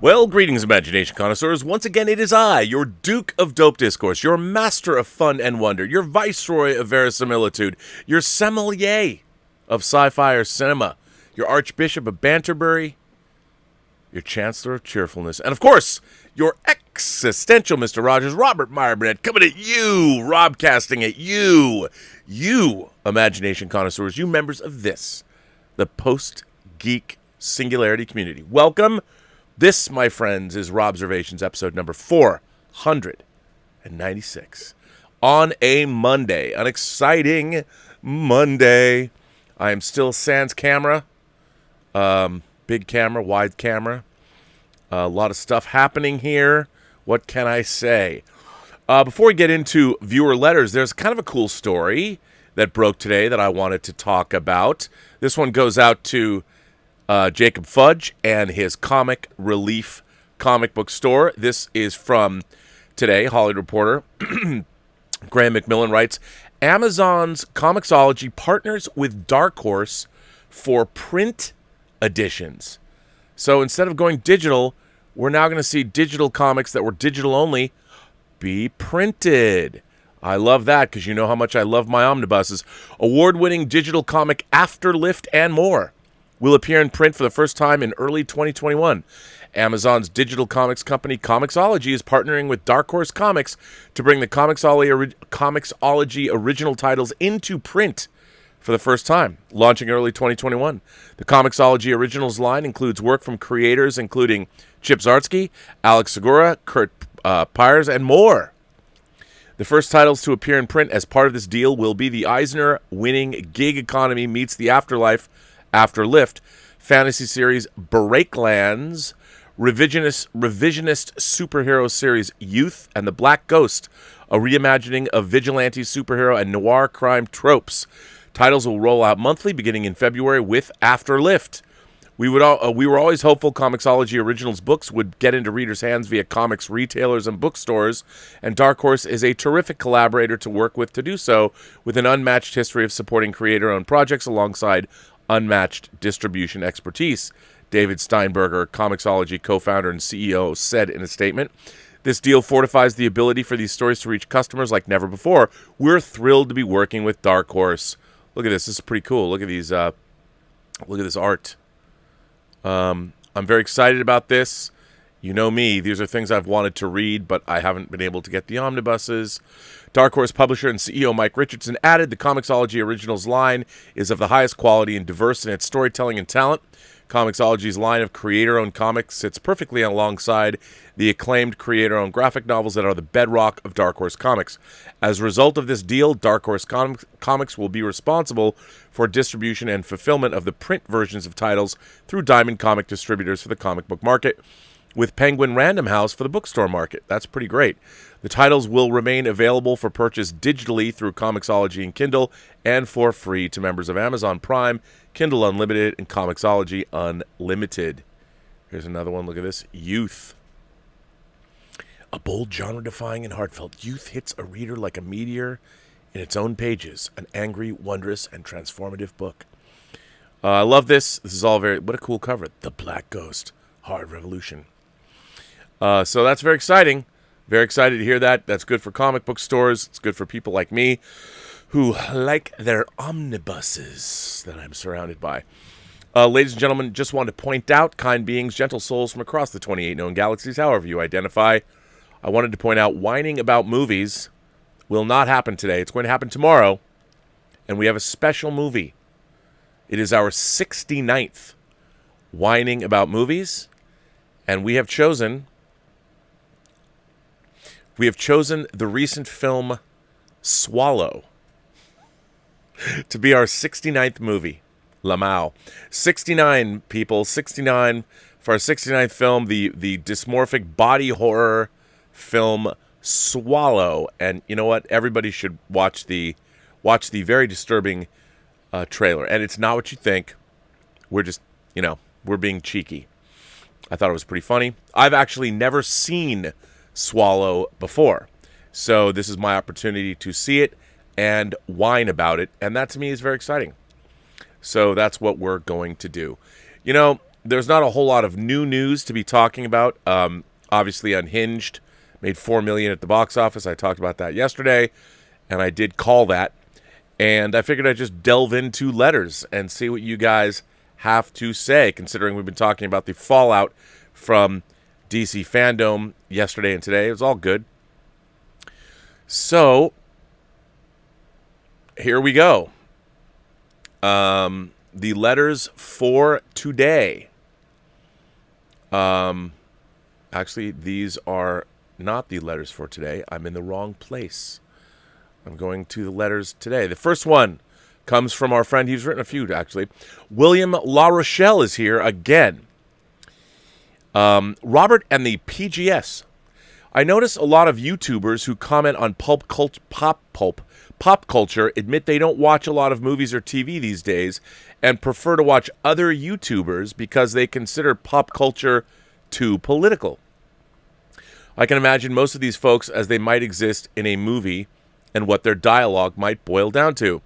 Well, greetings, imagination connoisseurs. Once again, it is I, your Duke of Dope Discourse, your master of fun and wonder, your viceroy of verisimilitude, your sommelier of sci-fi or cinema, your archbishop of Banterbury, your chancellor of cheerfulness, and of course, your existential Mr. Rogers, Robert Meyer Burnett, coming at you, Robcasting at you, imagination connoisseurs, you members of this, the Post-Geek Singularity community. Welcome. This, my friends, is Robservations, episode number 496. On a Monday, an exciting Monday. I am still sans camera, big camera, wide camera. A lot of stuff happening here. What can I say? Before we get into viewer letters, there's kind of a cool story that broke today that I wanted to talk about. This one goes out to Jacob Fudge and his Comic Relief comic book store. This is from today, Hollywood Reporter. Graham McMillan writes, Amazon's Comixology partners with Dark Horse for print editions. So instead of going digital, we're now going to see digital comics that were digital only be printed. I love that because you know how much I love my omnibuses. Award-winning digital comic Afterlift and more will appear in print for the first time in early 2021. Amazon's digital comics company Comixology is partnering with Dark Horse Comics to bring the Comixology original titles into print for the first time, launching early 2021. The Comixology Originals line includes work from creators including Chip Zdarsky, Alex Segura, Kurt Pyers, and more. The first titles to appear in print as part of this deal will be the Eisner-winning Gig Economy Meets the Afterlife Afterlift fantasy series Breaklands, revisionist superhero series Youth, and The Black Ghost, a reimagining of vigilante superhero and noir crime tropes. Titles will roll out monthly beginning in February with Afterlift. We were always hopeful Comixology Originals books would get into readers' hands via comics retailers and bookstores, and Dark Horse is a terrific collaborator to work with to do so, with an unmatched history of supporting creator-owned projects alongside unmatched distribution expertise. David Steinberger, Comixology co-founder and CEO, said in a statement, "This deal fortifies the ability for these stories to reach customers like never before. We're thrilled to be working with Dark Horse." Look at this. This is pretty cool. Look at these. Look at this art. I'm very excited about this. You know me. These are things I've wanted to read, but I haven't been able to get the omnibuses. Dark Horse publisher and CEO Mike Richardson added, the Comixology Originals line is of the highest quality and diverse in its storytelling and talent. Comixology's line of creator-owned comics sits perfectly alongside the acclaimed creator-owned graphic novels that are the bedrock of Dark Horse Comics. As a result of this deal, Dark Horse Comics will be responsible for distribution and fulfillment of the print versions of titles through Diamond Comic distributors for the comic book market, with Penguin Random House for the bookstore market. That's pretty great. The titles will remain available for purchase digitally through Comixology and Kindle, and for free to members of Amazon Prime, Kindle Unlimited, and Comixology Unlimited. Here's another one. Look at this. Youth. A bold, genre-defying, and heartfelt Youth hits a reader like a meteor in its own pages. An angry, wondrous, and transformative book. I love this. This is all very... What a cool cover. The Black Ghost. Hard Revolution. So that's very exciting. Very excited to hear that. That's good for comic book stores. It's good for people like me who like their omnibuses that I'm surrounded by. Ladies and gentlemen, just wanted to point out, kind beings, gentle souls from across the 28 known galaxies, however you identify, I wanted to point out whining about movies will not happen today. It's going to happen tomorrow, and we have a special movie. It is our 69th whining about movies, and we have chosen the recent film Swallow to be our 69th movie. Lamau. 69 people, 69 for our 69th film, the dysmorphic body horror film Swallow. And you know what? Everybody should watch the very disturbing trailer. And it's not what you think. We're just, we're being cheeky. I thought it was pretty funny. I've actually never seen Swallow before, so this is my opportunity to see it and whine about it, and that to me is very exciting. So that's what we're going to do. there's not a whole lot of new news to be talking about. Obviously, Unhinged made $4 million at the box office. I talked about that yesterday, and I did call that. And I figured I'd just delve into letters and see what you guys have to say, considering we've been talking about the fallout from DC fandom yesterday and today. It was all good. So, here we go. The letters for today. Actually, these are not the letters for today. I'm in the wrong place. I'm going to the letters today. The first one comes from our friend. He's written a few, actually. William La Rochelle is here again. Robert and the PGS. I notice a lot of YouTubers who comment on pop culture admit they don't watch a lot of movies or TV these days and prefer to watch other YouTubers because they consider pop culture too political. I can imagine most of these folks as they might exist in a movie and what their dialogue might boil down to.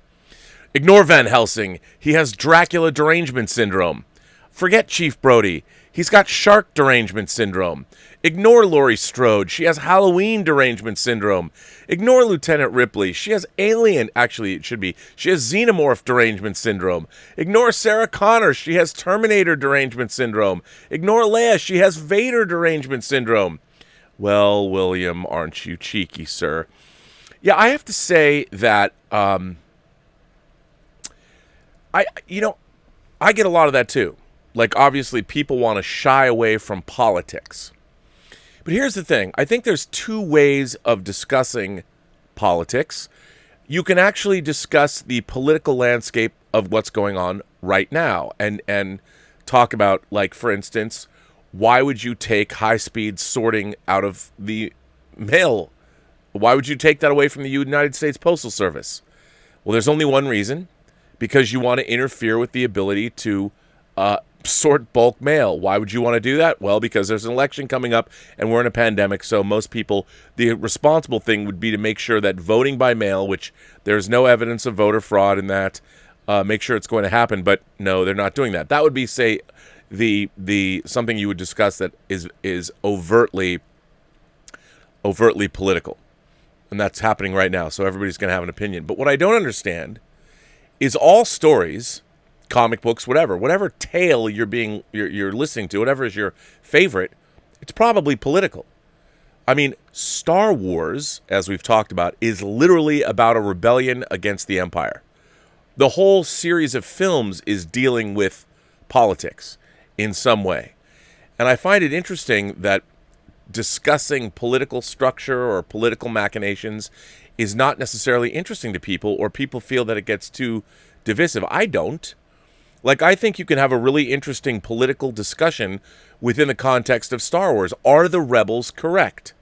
Ignore Van Helsing. He has Dracula derangement syndrome. Forget Chief Brody. He's got shark derangement syndrome. Ignore Laurie Strode. She has Halloween derangement syndrome. Ignore Lieutenant Ripley. She has alien... Actually, it should be. She has xenomorph derangement syndrome. Ignore Sarah Connor. She has Terminator derangement syndrome. Ignore Leia. She has Vader derangement syndrome. Well, William, aren't you cheeky, sir? Yeah, I have to say that... I get a lot of that too. Like, obviously, people want to shy away from politics. But here's the thing. I think there's two ways of discussing politics. You can actually discuss the political landscape of what's going on right now and talk about, like, for instance, why would you take high-speed sorting out of the mail? Why would you take that away from the United States Postal Service? Well, there's only one reason. Because you want to interfere with the ability to sort bulk mail. Why would you want to do that? Well, because there's an election coming up and we're in a pandemic, so most people, the responsible thing would be to make sure that voting by mail, which there's no evidence of voter fraud in that, make sure it's going to happen, but no, they're not doing that. That would be, say, the something you would discuss that is overtly political. And that's happening right now, so everybody's going to have an opinion. But what I don't understand is all stories, comic books, whatever tale you're listening to, whatever is your favorite, it's probably political. I mean, Star Wars, as we've talked about, is literally about a rebellion against the Empire. The whole series of films is dealing with politics in some way. And I find it interesting that discussing political structure or political machinations is not necessarily interesting to people, or people feel that it gets too divisive. I don't. Like, I think you can have a really interesting political discussion within the context of Star Wars. Are the rebels correct?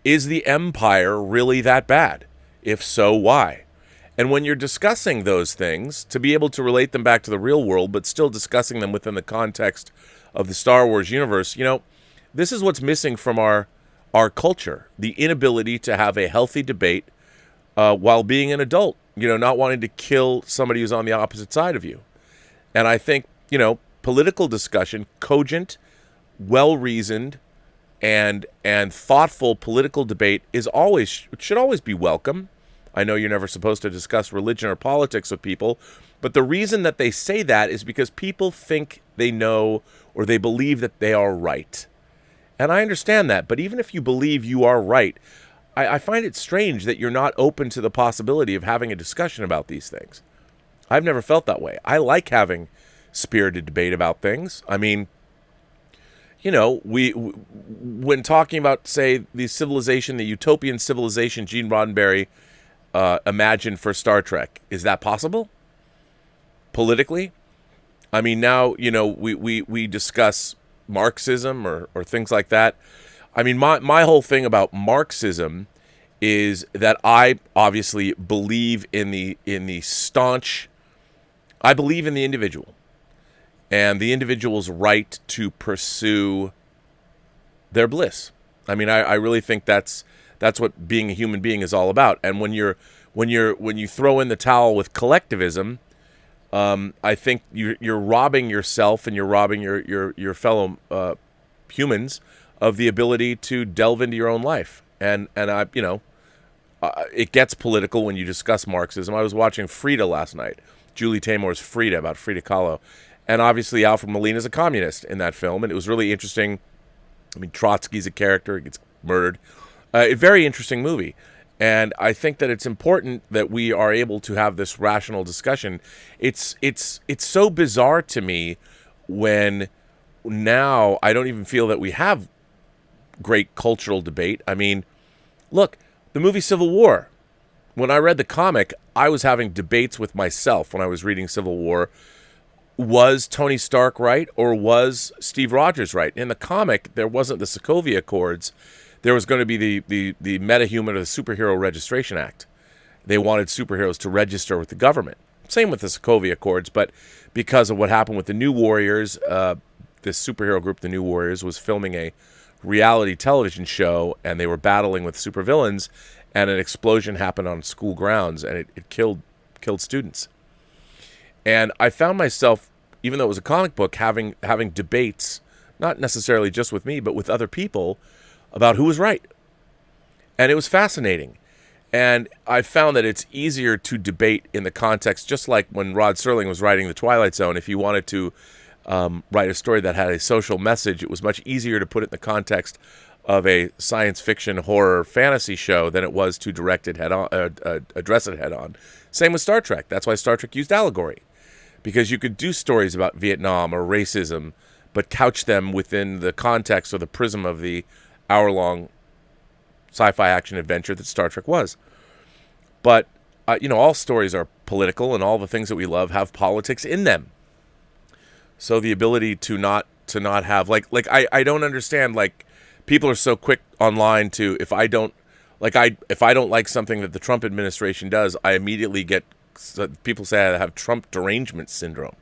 Is the Empire really that bad? If so, why? And when you're discussing those things, to be able to relate them back to the real world, but still discussing them within the context of the Star Wars universe, this is what's missing from our culture. The inability to have a healthy debate while being an adult, not wanting to kill somebody who's on the opposite side of you. And I think, political discussion, cogent, well-reasoned, and thoughtful political debate should always be welcome. I know you're never supposed to discuss religion or politics with people, but the reason that they say that is because people think they know or they believe that they are right. And I understand that, but even if you believe you are right, I find it strange that you're not open to the possibility of having a discussion about these things. I've never felt that way. I like having spirited debate about things. I mean, when talking about, say, the utopian civilization Gene Roddenberry imagined for Star Trek, is that possible? Politically? I mean, now, we discuss Marxism or things like that. I mean, my whole thing about Marxism is that I obviously believe in the staunch. I believe in the individual and the individual's right to pursue their bliss. I mean, I really think that's what being a human being is all about. And when you throw in the towel with collectivism, I think you're robbing yourself and you're robbing your fellow humans of the ability to delve into your own life. And it gets political when you discuss Marxism. I was watching Frida last night, Julie Taymor's Frida, about Frida Kahlo. And obviously Alfred Molina is a communist in that film, and it was really interesting. I mean, Trotsky's a character, he gets murdered. A very interesting movie. And I think that it's important that we are able to have this rational discussion. It's so bizarre to me when now I don't even feel that we have great cultural debate. I mean, look, the movie Civil War. When I read the comic, I was having debates with myself when I was reading Civil War. Was Tony Stark right, or was Steve Rogers right? In the comic, there wasn't the Sokovia Accords. There was going to be the metahuman or the Superhero Registration Act. They wanted superheroes to register with the government. Same with the Sokovia Accords, but because of what happened with the New Warriors, this superhero group, the New Warriors, was filming a reality television show, and they were battling with supervillains, and an explosion happened on school grounds, and it killed students. And I found myself, even though it was a comic book, having debates, not necessarily just with me, but with other people, about who was right. And it was fascinating. And I found that it's easier to debate in the context, just like when Rod Serling was writing The Twilight Zone. If you wanted to write a story that had a social message, it was much easier to put it in the context of a science fiction, horror, fantasy show than it was to direct it address it head on. Same with Star Trek. That's why Star Trek used allegory. Because you could do stories about Vietnam or racism, but couch them within the context or the prism of the hour-long sci-fi action adventure that Star Trek was. But, all stories are political, and all the things that we love have politics in them. So the ability to not have, I don't understand, people are so quick online to, if I don't like something that the Trump administration does, I immediately get, people say I have Trump derangement syndrome.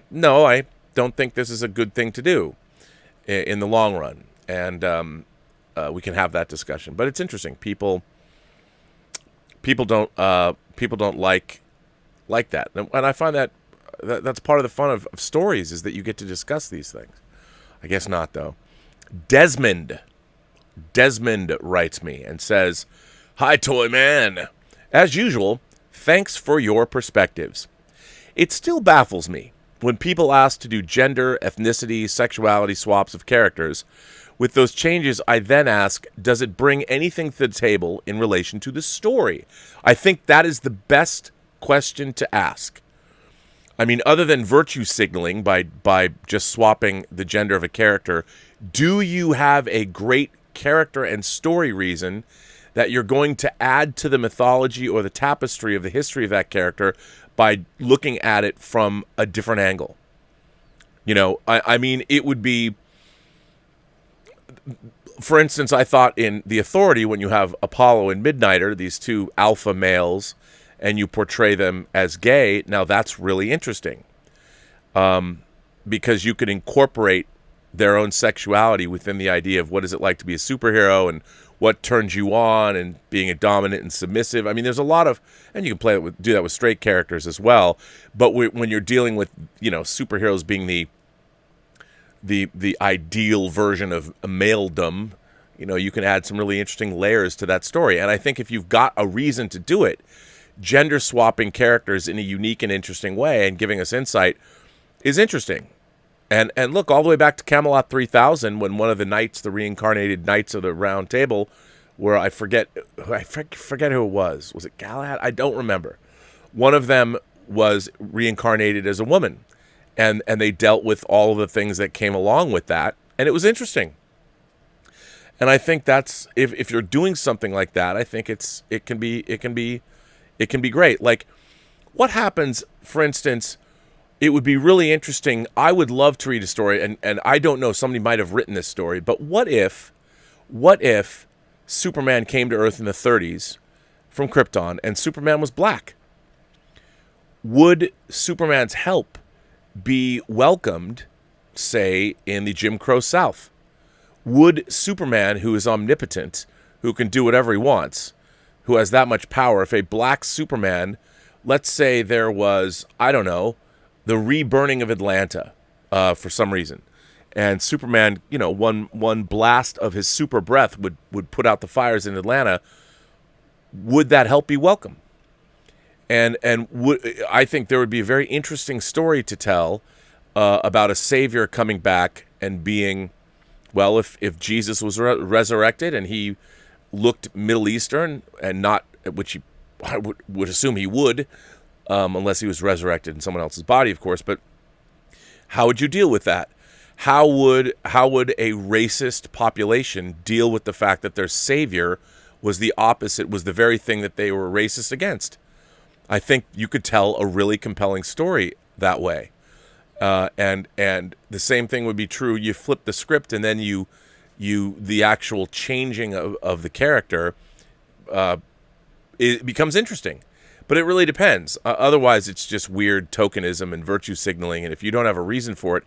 No, I don't think this is a good thing to do in the long run. And we can have that discussion. But it's interesting. People don't like that. And I find that's part of the fun of stories, is that you get to discuss these things. I guess not, though. Desmond writes me and says, "Hi, Toy Man. As usual, thanks for your perspectives. It still baffles me when people ask to do gender, ethnicity, sexuality swaps of characters. With those changes, I then ask, does it bring anything to the table in relation to the story? I think that is the best question to ask. I mean, other than virtue signaling by just swapping the gender of a character, do you have a great character and story reason that you're going to add to the mythology or the tapestry of the history of that character by looking at it from a different angle? I mean, it would be, for instance, I thought in The Authority, when you have Apollo and Midnighter, these two alpha males, and you portray them as gay, now that's really interesting. Because you could incorporate their own sexuality within the idea of what is it like to be a superhero and what turns you on, and being a dominant and submissive. I mean, there's a lot of, and you can do that with straight characters as well. But when you're dealing with, superheroes being the ideal version of maledom, you can add some really interesting layers to that story. And I think if you've got a reason to do it, gender swapping characters in a unique and interesting way and giving us insight is interesting. And look, all the way back to Camelot 3000, when one of the knights, the reincarnated knights of the Round Table, where I forget who it was. Was it Galahad? I don't remember. One of them was reincarnated as a woman, and they dealt with all of the things that came along with that, and it was interesting. And I think that's, if you're doing something like that, I think it can be great. Like, what happens, for instance? It would be really interesting. I would love to read a story, and I don't know, somebody might have written this story, but what if Superman came to Earth in the 30s from Krypton, and Superman was black? Would Superman's help be welcomed, say, in the Jim Crow South? Would Superman, who is omnipotent, who can do whatever he wants, who has that much power, if a black Superman let's say there was, I don't know, the reburning of Atlanta for some reason. And Superman, one blast of his super breath would put out the fires in Atlanta. Would that help be welcome? And I think there would be a very interesting story to tell about a savior coming back and being, well, if Jesus was resurrected and he looked Middle Eastern and not, which I would assume he would, unless he was resurrected in someone else's body, of course. But how would you deal with that? How would a racist population deal with the fact that their savior was the opposite, was the very thing that they were racist against? I think you could tell a really compelling story that way. And the same thing would be true. You flip the script and then the actual changing of the character, it becomes interesting. But it really depends. Otherwise, it's just weird tokenism and virtue signaling. And if you don't have a reason for it,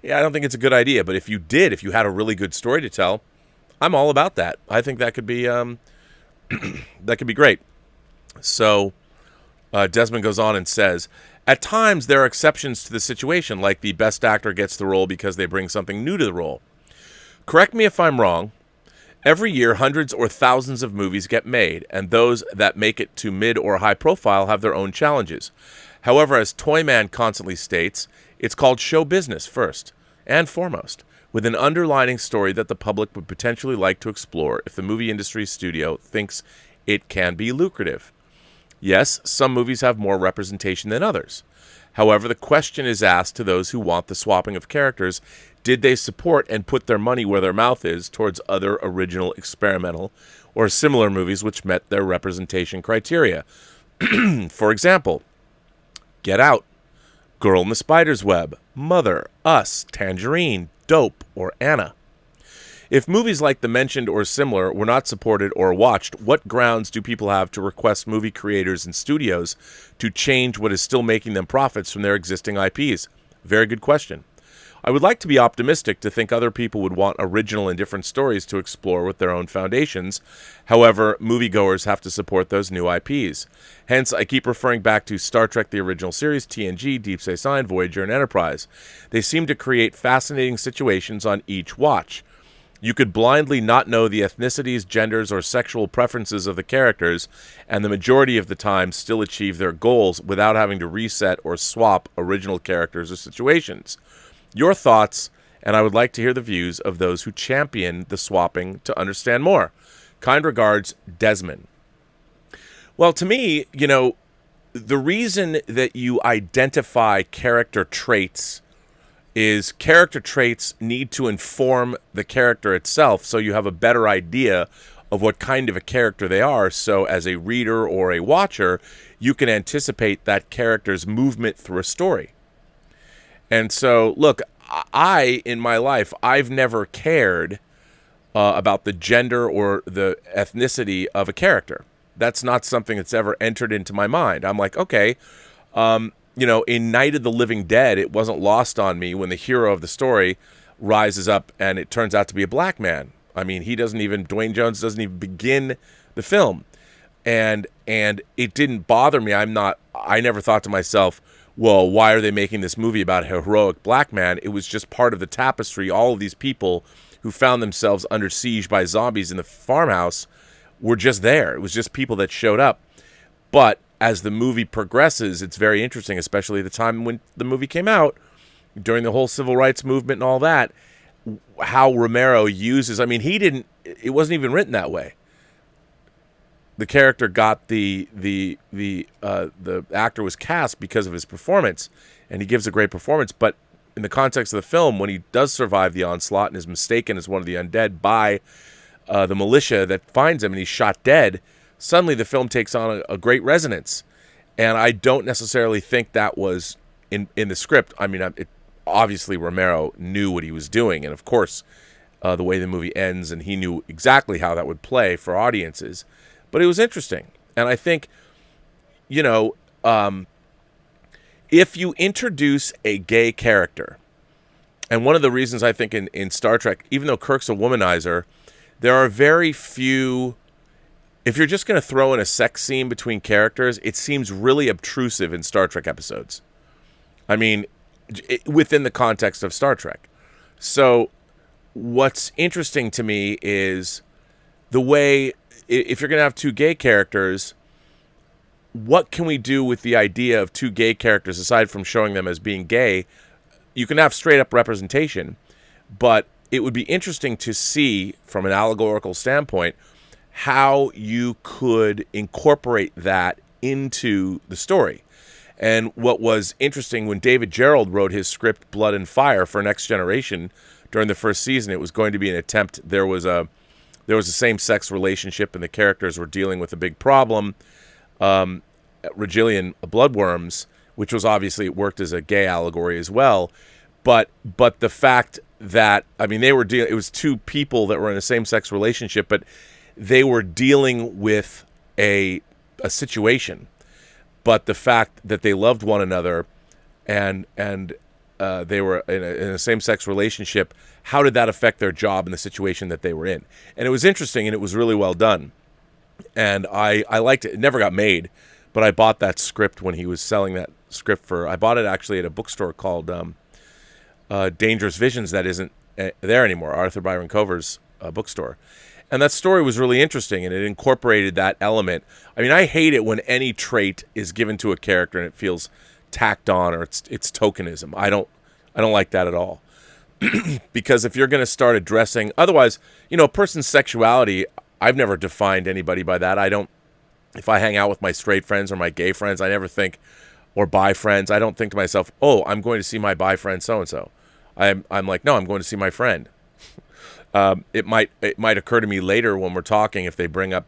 I don't think it's a good idea. But if you had a really good story to tell, I'm all about that. I think that could be that could be great. So Desmond goes on and says, at times there are exceptions to the situation, like the best actor gets the role because they bring something new to the role. Correct me if I'm wrong. Every year, hundreds or thousands of movies get made, and those that make it to mid or high profile have their own challenges. However, as Toyman constantly states, it's called show business first and foremost, with an underlining story that the public would potentially like to explore if the movie industry studio thinks it can be lucrative. Yes, some movies have more representation than others. However, the question is asked to those who want the swapping of characters: did they support and put their money where their mouth is towards other original, experimental, or similar movies which met their representation criteria? For example, Get Out, Girl in the Spider's Web, Mother, Us, Tangerine, Dope, or Anna. If movies like the mentioned or similar were not supported or watched, what grounds do people have to request movie creators and studios to change what is still making them profits from their existing IPs? Very good question. I would like to be optimistic to think other people would want original and different stories to explore with their own foundations. However, moviegoers have to support those new IPs. Hence, I keep referring back to Star Trek the original series, TNG, Deep Space Nine, Voyager, and Enterprise. They seem to create fascinating situations on each watch. You could blindly not know the ethnicities, genders, or sexual preferences of the characters, and the majority of the time still achieve their goals without having to reset or swap original characters or situations. Your thoughts, and I would like to hear the views of those who champion the swapping to understand more. Kind regards, Desmond. Well, to me, the reason that you identify character traits is character traits need to inform the character itself, so you have a better idea of what kind of a character they are. So as a reader or a watcher, you can anticipate that character's movement through a story. And so, look, in my life, I've never cared about the gender or the ethnicity of a character. That's not something that's ever entered into my mind. I'm like, okay, in Night of the Living Dead, it wasn't lost on me when the hero of the story rises up and it turns out to be a black man. I mean, Dwayne Jones doesn't even begin the film. And it didn't bother me. I never thought to myself, well, why are they making this movie about a heroic black man? It was just part of the tapestry. All of these people who found themselves under siege by zombies in the farmhouse were just there. It was just people that showed up. But as the movie progresses, it's very interesting, especially the time when the movie came out, during the whole civil rights movement and all that, how Romero uses, it wasn't even written that way. The character got the actor was cast because of his performance, and he gives a great performance. But in the context of the film, when he does survive the onslaught and is mistaken as one of the undead by the militia that finds him and he's shot dead, suddenly the film takes on a great resonance. And I don't necessarily think that was in the script. Obviously Romero knew what he was doing, and of course the way the movie ends, and he knew exactly how that would play for audiences. But it was interesting. And I think, if you introduce a gay character, and one of the reasons I think in Star Trek, even though Kirk's a womanizer, there are very few if you're just going to throw in a sex scene between characters, it seems really obtrusive in Star Trek episodes. I mean, within the context of Star Trek. So what's interesting to me is the way, if you're going to have two gay characters, what can we do with the idea of two gay characters aside from showing them as being gay? You can have straight up representation, but it would be interesting to see from an allegorical standpoint how you could incorporate that into the story. And what was interesting, when David Gerrold wrote his script Blood and Fire for Next Generation during the first season, it was going to be an attempt. There was a same-sex relationship, and the characters were dealing with a big problem, Regillian bloodworms, which was obviously, it worked as a gay allegory as well. But the fact that, I mean, it was two people that were in a same-sex relationship, but they were dealing with a situation. But the fact that they loved one another and they were in a same-sex relationship, how did that affect their job in the situation that they were in? And it was interesting, and it was really well done. And I liked it. It never got made, but I bought that script when he was selling that script I bought it actually at a bookstore called Dangerous Visions that isn't there anymore, Arthur Byron Cover's bookstore. And that story was really interesting, and it incorporated that element. I mean, I hate it when any trait is given to a character and it feels tacked on, or it's tokenism. I don't like that at all. Because if you're going to start addressing, otherwise, a person's sexuality, I've never defined anybody by that. If I hang out with my straight friends or my gay friends, I never think, or bi friends, I don't think to myself, oh, I'm going to see my bi friend so-and-so. I'm like, no, I'm going to see my friend. It might occur to me later when we're talking, if they bring up,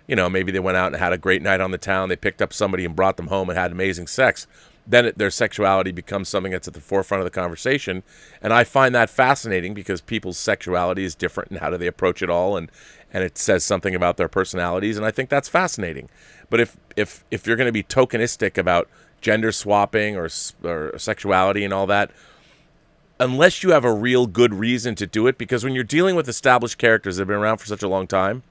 maybe they went out and had a great night on the town, they picked up somebody and brought them home and had amazing sex, then their sexuality becomes something that's at the forefront of the conversation. And I find that fascinating because people's sexuality is different, and how do they approach it all, and it says something about their personalities, and I think that's fascinating. But if you're going to be tokenistic about gender swapping or sexuality and all that, unless you have a real good reason to do it, because when you're dealing with established characters that have been around for such a long time,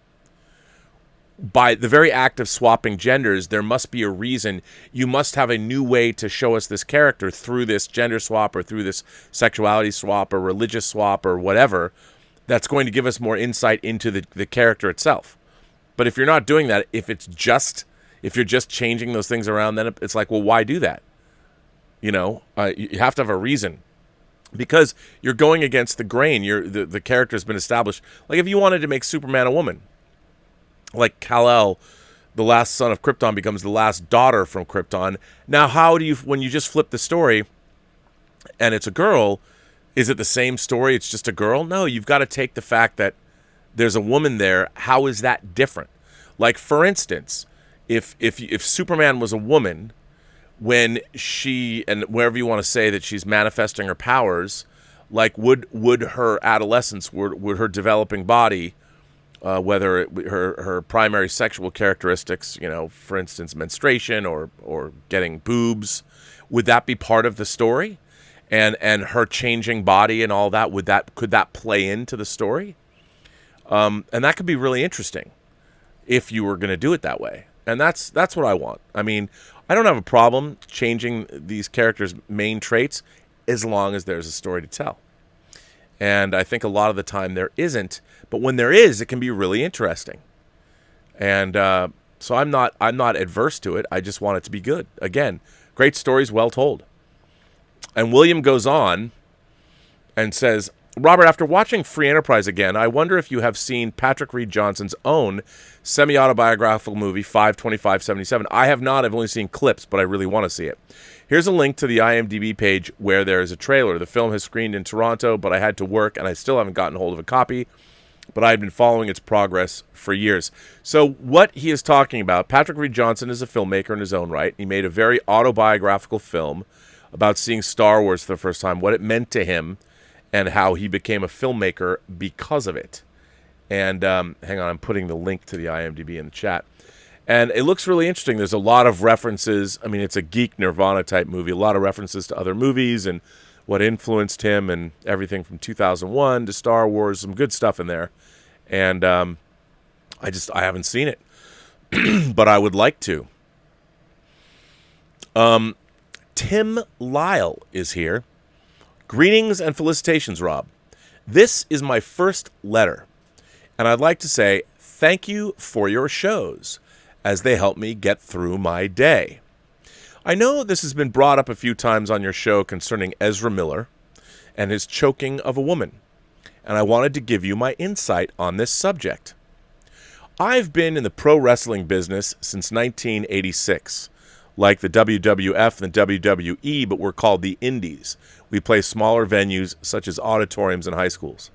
by the very act of swapping genders, there must be a reason. You must have a new way to show us this character through this gender swap or through this sexuality swap or religious swap or whatever, that's going to give us more insight into the character itself. But if you're not doing that, if you're just changing those things around, then it's like, well, why do that? You have to have a reason. Because you're going against the grain. The character's been established. Like if you wanted to make Superman a woman, like Kal-El, the last son of Krypton, becomes the last daughter from Krypton. Now, how do you, when you just flip the story and it's a girl, is it the same story? It's just a girl? No, you've got to take the fact that there's a woman there. How is that different? Like, for instance, if Superman was a woman, when she, and wherever you want to say that she's manifesting her powers, like would her adolescence, would her developing body, whether her primary sexual characteristics, for instance, menstruation or getting boobs, would that be part of the story? And her changing body and all that, could that play into the story? And that could be really interesting if you were going to do it that way. And that's what I want. I mean, I don't have a problem changing these characters' main traits as long as there's a story to tell. And I think a lot of the time there isn't, but when there is, it can be really interesting. And so I'm not adverse to it. I just want it to be good. Again, great stories, well told. And William goes on and says, Robert, after watching Free Enterprise again, I wonder if you have seen Patrick Reed Johnson's own semi-autobiographical movie, 5/25/77. I have not. I've only seen clips, but I really want to see it. Here's a link to the IMDb page where there is a trailer. The film has screened in Toronto, but I had to work, and I still haven't gotten hold of a copy, but I've been following its progress for years. So what he is talking about, Patrick Reed Johnson is a filmmaker in his own right. He made a very autobiographical film about seeing Star Wars for the first time, what it meant to him, and how he became a filmmaker because of it. And hang on, I'm putting the link to the IMDb in the chat. And it looks really interesting. There's a lot of references. I mean, it's a geek Nirvana type movie. A lot of references to other movies and what influenced him and everything from 2001 to Star Wars. Some good stuff in there. And I haven't seen it. but I would like to. Tim Lyle is here. Greetings and felicitations, Rob. This is my first letter, and I'd like to say thank you for your shows, as they help me get through my day. I know this has been brought up a few times on your show concerning Ezra Miller and his choking of a woman, and I wanted to give you my insight on this subject. I've been in the pro wrestling business since 1986, like the WWF and the WWE, but we're called the Indies. We play smaller venues such as auditoriums and high schools.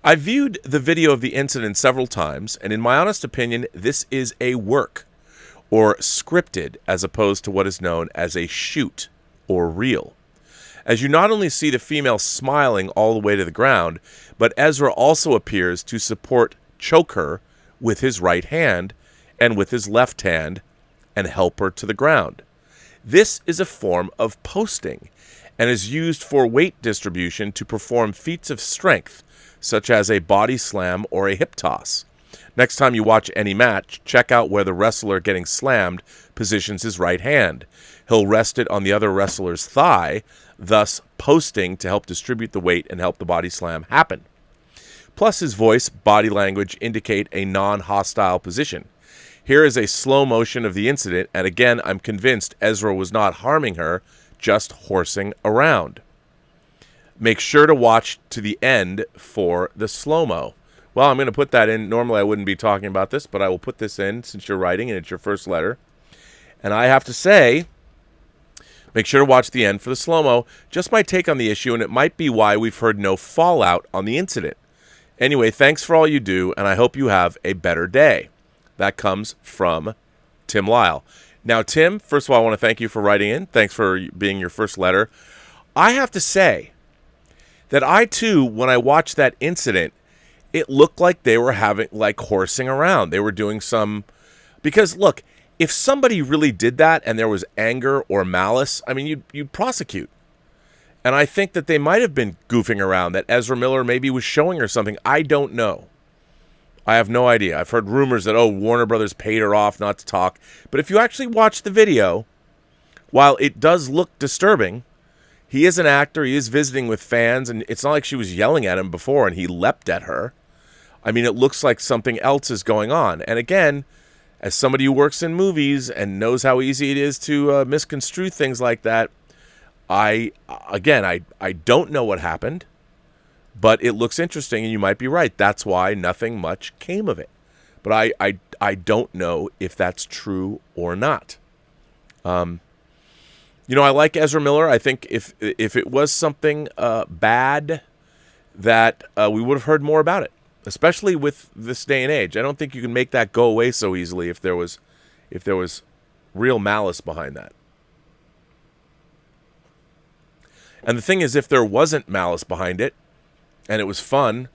I viewed the video of the incident several times, and in my honest opinion, this is a work, or scripted, as opposed to what is known as a shoot, or reel. As you not only see the female smiling all the way to the ground, but Ezra also appears to choke her with his right hand and with his left hand and help her to the ground. This is a form of posting and is used for weight distribution to perform feats of strength, such as a body slam or a hip toss. Next time you watch any match, check out where the wrestler getting slammed positions his right hand. He'll rest it on the other wrestler's thigh, thus posting to help distribute the weight and help the body slam happen. Plus his voice, body language indicate a non-hostile position. Here is a slow motion of the incident, and again, I'm convinced Ezra was not harming her, just horsing around. Make sure to watch to the end for the slow-mo. Well, I'm going to put that in. Normally I wouldn't be talking about this, but I will put this in since you're writing and it's your first letter. And I have to say, make sure to watch the end for the slow-mo. Just my take on the issue, and it might be why we've heard no fallout on the incident. Anyway, thanks for all you do, and I hope you have a better day. That comes from Tim Lyle. Now, Tim, first of all, I want to thank you for writing in. Thanks for being your first letter. I have to say that I, too, when I watched that incident, it looked like they were horsing around. They were doing some... Because, look, if somebody really did that and there was anger or malice, I mean, you'd prosecute. And I think that they might have been goofing around, that Ezra Miller maybe was showing her something. I don't know. I have no idea. I've heard rumors that, Warner Brothers paid her off not to talk. But if you actually watch the video, while it does look disturbing, he is an actor. He is visiting with fans. And it's not like she was yelling at him before and he leapt at her. I mean, it looks like something else is going on. And again, as somebody who works in movies and knows how easy it is to misconstrue things like that, I don't know what happened. But it looks interesting, and you might be right. That's why nothing much came of it. But I don't know if that's true or not. I like Ezra Miller. I think if it was something bad, that we would have heard more about it, especially with this day and age. I don't think you can make that go away so easily if there was real malice behind that. And the thing is, if there wasn't malice behind it, and it was fun,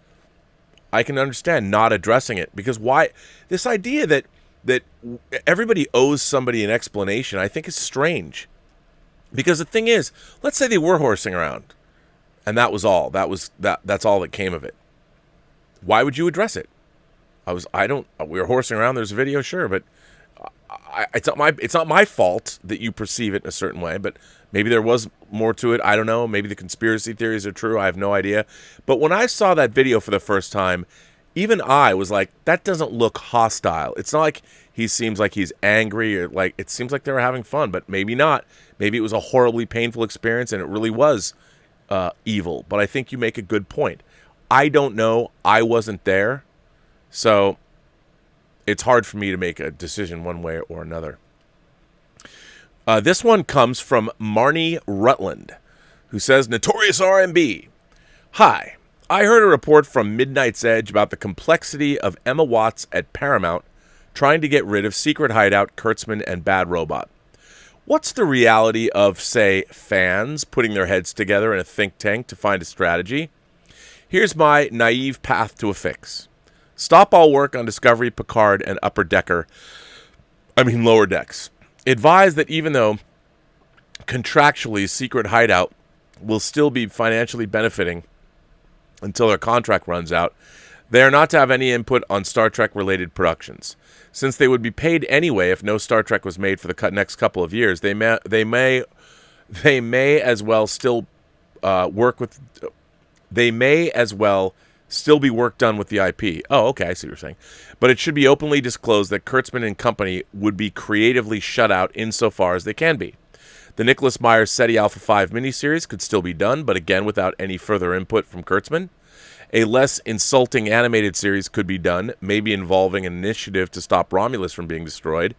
I can understand not addressing it. Because why? This idea that everybody owes somebody an explanation, I think is strange. Because the thing is, let's say they were horsing around, and that was all. That's all that came of it. Why would you address it? We were horsing around, there's a video, sure, but it's not my fault that you perceive it in a certain way, but maybe there was more to it. I don't know. Maybe the conspiracy theories are true. I have no idea. But when I saw that video for the first time, even I was like, that doesn't look hostile. It's not like he seems like he's angry, or like it seems like they were having fun, but maybe not. Maybe it was a horribly painful experience and it really was evil. But I think you make a good point. I don't know. I wasn't there. So it's hard for me to make a decision one way or another. This one comes from Marnie Rutland, who says, Notorious RMB. Hi, I heard a report from Midnight's Edge about the complexity of Emma Watts at Paramount trying to get rid of Secret Hideout, Kurtzman, and Bad Robot. What's the reality of, say, fans putting their heads together in a think tank to find a strategy? Here's my naive path to a fix. Stop all work on Discovery, Picard, and Lower Decks. Advise that even though contractually Secret Hideout will still be financially benefiting until their contract runs out, they are not to have any input on Star Trek-related productions. Since they would be paid anyway if no Star Trek was made for the next couple of years, they may as well still They may as well still be work done with the IP. Oh, okay, I see what you're saying. But it should be openly disclosed that Kurtzman and company would be creatively shut out insofar as they can be. The Nicholas Meyer SETI Alpha 5 miniseries could still be done, but again without any further input from Kurtzman. A less insulting animated series could be done, maybe involving an initiative to stop Romulus from being destroyed.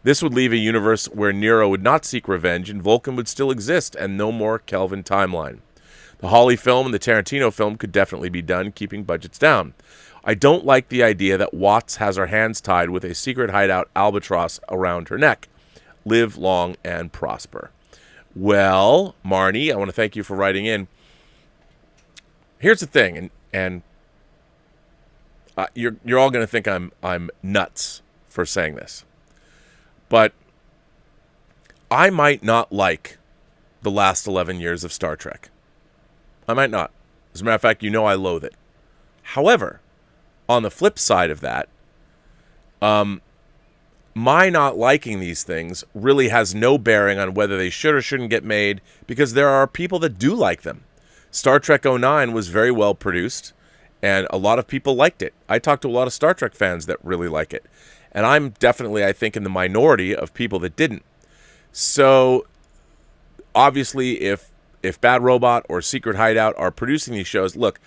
This would leave a universe where Nero would not seek revenge and Vulcan would still exist, and no more Kelvin timeline. The Hawley film and the Tarantino film could definitely be done, keeping budgets down. I don't like the idea that Watts has her hands tied with a secret hideout albatross around her neck. Live long and prosper. Well, Marnie, I want to thank you for writing in. Here's the thing, and you're all going to think I'm nuts for saying this, but I might not like the last 11 years of Star Trek. I might not. As a matter of fact, I loathe it. However, on the flip side of that, my not liking these things really has no bearing on whether they should or shouldn't get made, because there are people that do like them. Star Trek '09 was very well produced, and a lot of people liked it. I talked to a lot of Star Trek fans that really like it. And I'm definitely, I think, in the minority of people that didn't. So, obviously, if Bad Robot or Secret Hideout are producing these shows, look,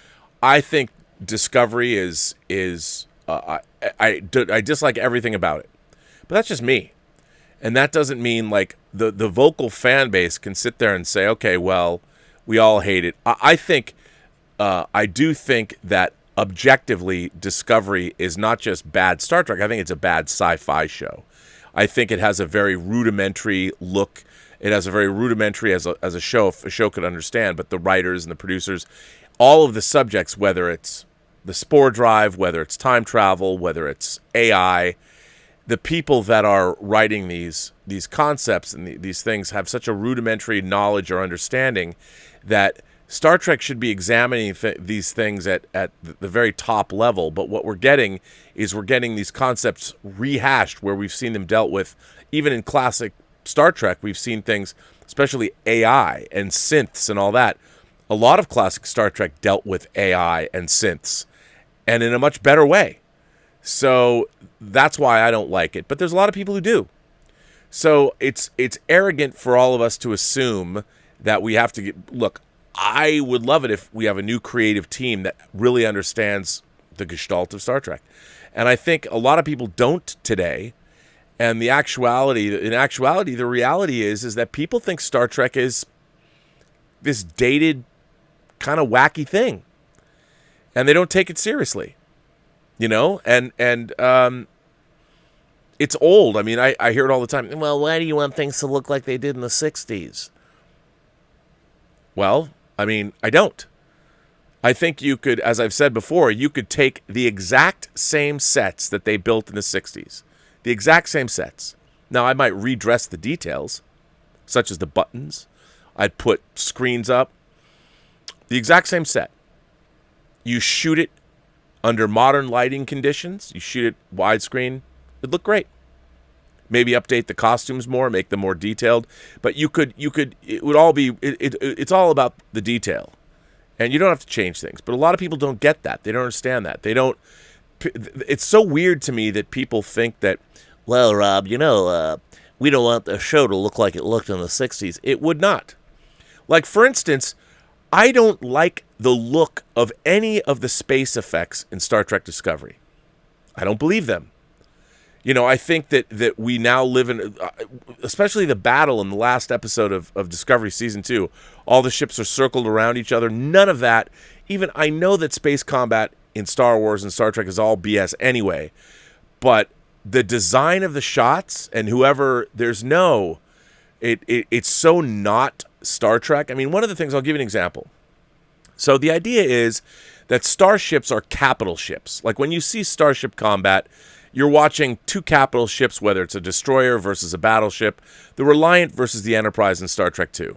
I think Discovery is I dislike everything about it. But that's just me. And that doesn't mean, like, the vocal fan base can sit there and say, okay, well, we all hate it. I do think that objectively Discovery is not just bad Star Trek. I think it's a bad sci-fi show. I think it has a very rudimentary look. It has a very rudimentary as a show, if a show could understand, but the writers and the producers, all of the subjects, whether it's the spore drive, whether it's time travel, whether it's AI, the people that are writing these concepts and these things have such a rudimentary knowledge or understanding that Star Trek should be examining these things at the very top level. But what we're getting is these concepts rehashed where we've seen them dealt with. Even in classic Star Trek, we've seen things, especially AI and synths and all that. A lot of classic Star Trek dealt with AI and synths, and in a much better way. So that's why I don't like it. But there's a lot of people who do. So it's arrogant for all of us to assume that we have to get... Look, I would love it if we have a new creative team that really understands the gestalt of Star Trek. And I think a lot of people don't today. And in actuality, the reality is that people think Star Trek is this dated, kind of wacky thing. And they don't take it seriously. And it's old. I mean, I hear it all the time. Well, why do you want things to look like they did in the 60s? Well, I mean, I don't. I think you could, as I've said before, you could take the exact same sets that they built in the 60s. The exact same sets. Now, I might redress the details, such as the buttons. I'd put screens up. The exact same set. You shoot it under modern lighting conditions. You shoot it widescreen. It'd look great. Maybe update the costumes more, make them more detailed. But it would all be, it's all about the detail. And you don't have to change things. But a lot of people don't get that. They don't understand that. It's so weird to me that people think that, well, Rob, we don't want the show to look like it looked in the 60s. It would not. Like, for instance, I don't like the look of any of the space effects in Star Trek Discovery. I don't believe them. I think that we now live in, especially the battle in the last episode of Discovery Season 2, all the ships are circled around each other. None of that. Even I know that space combat in Star Wars and Star Trek is all BS anyway, but the design of the shots and it's so not Star Trek. I mean, one of the things, I'll give you an example. So the idea is that starships are capital ships. Like when you see starship combat, you're watching two capital ships, whether it's a destroyer versus a battleship, the Reliant versus the Enterprise in Star Trek II.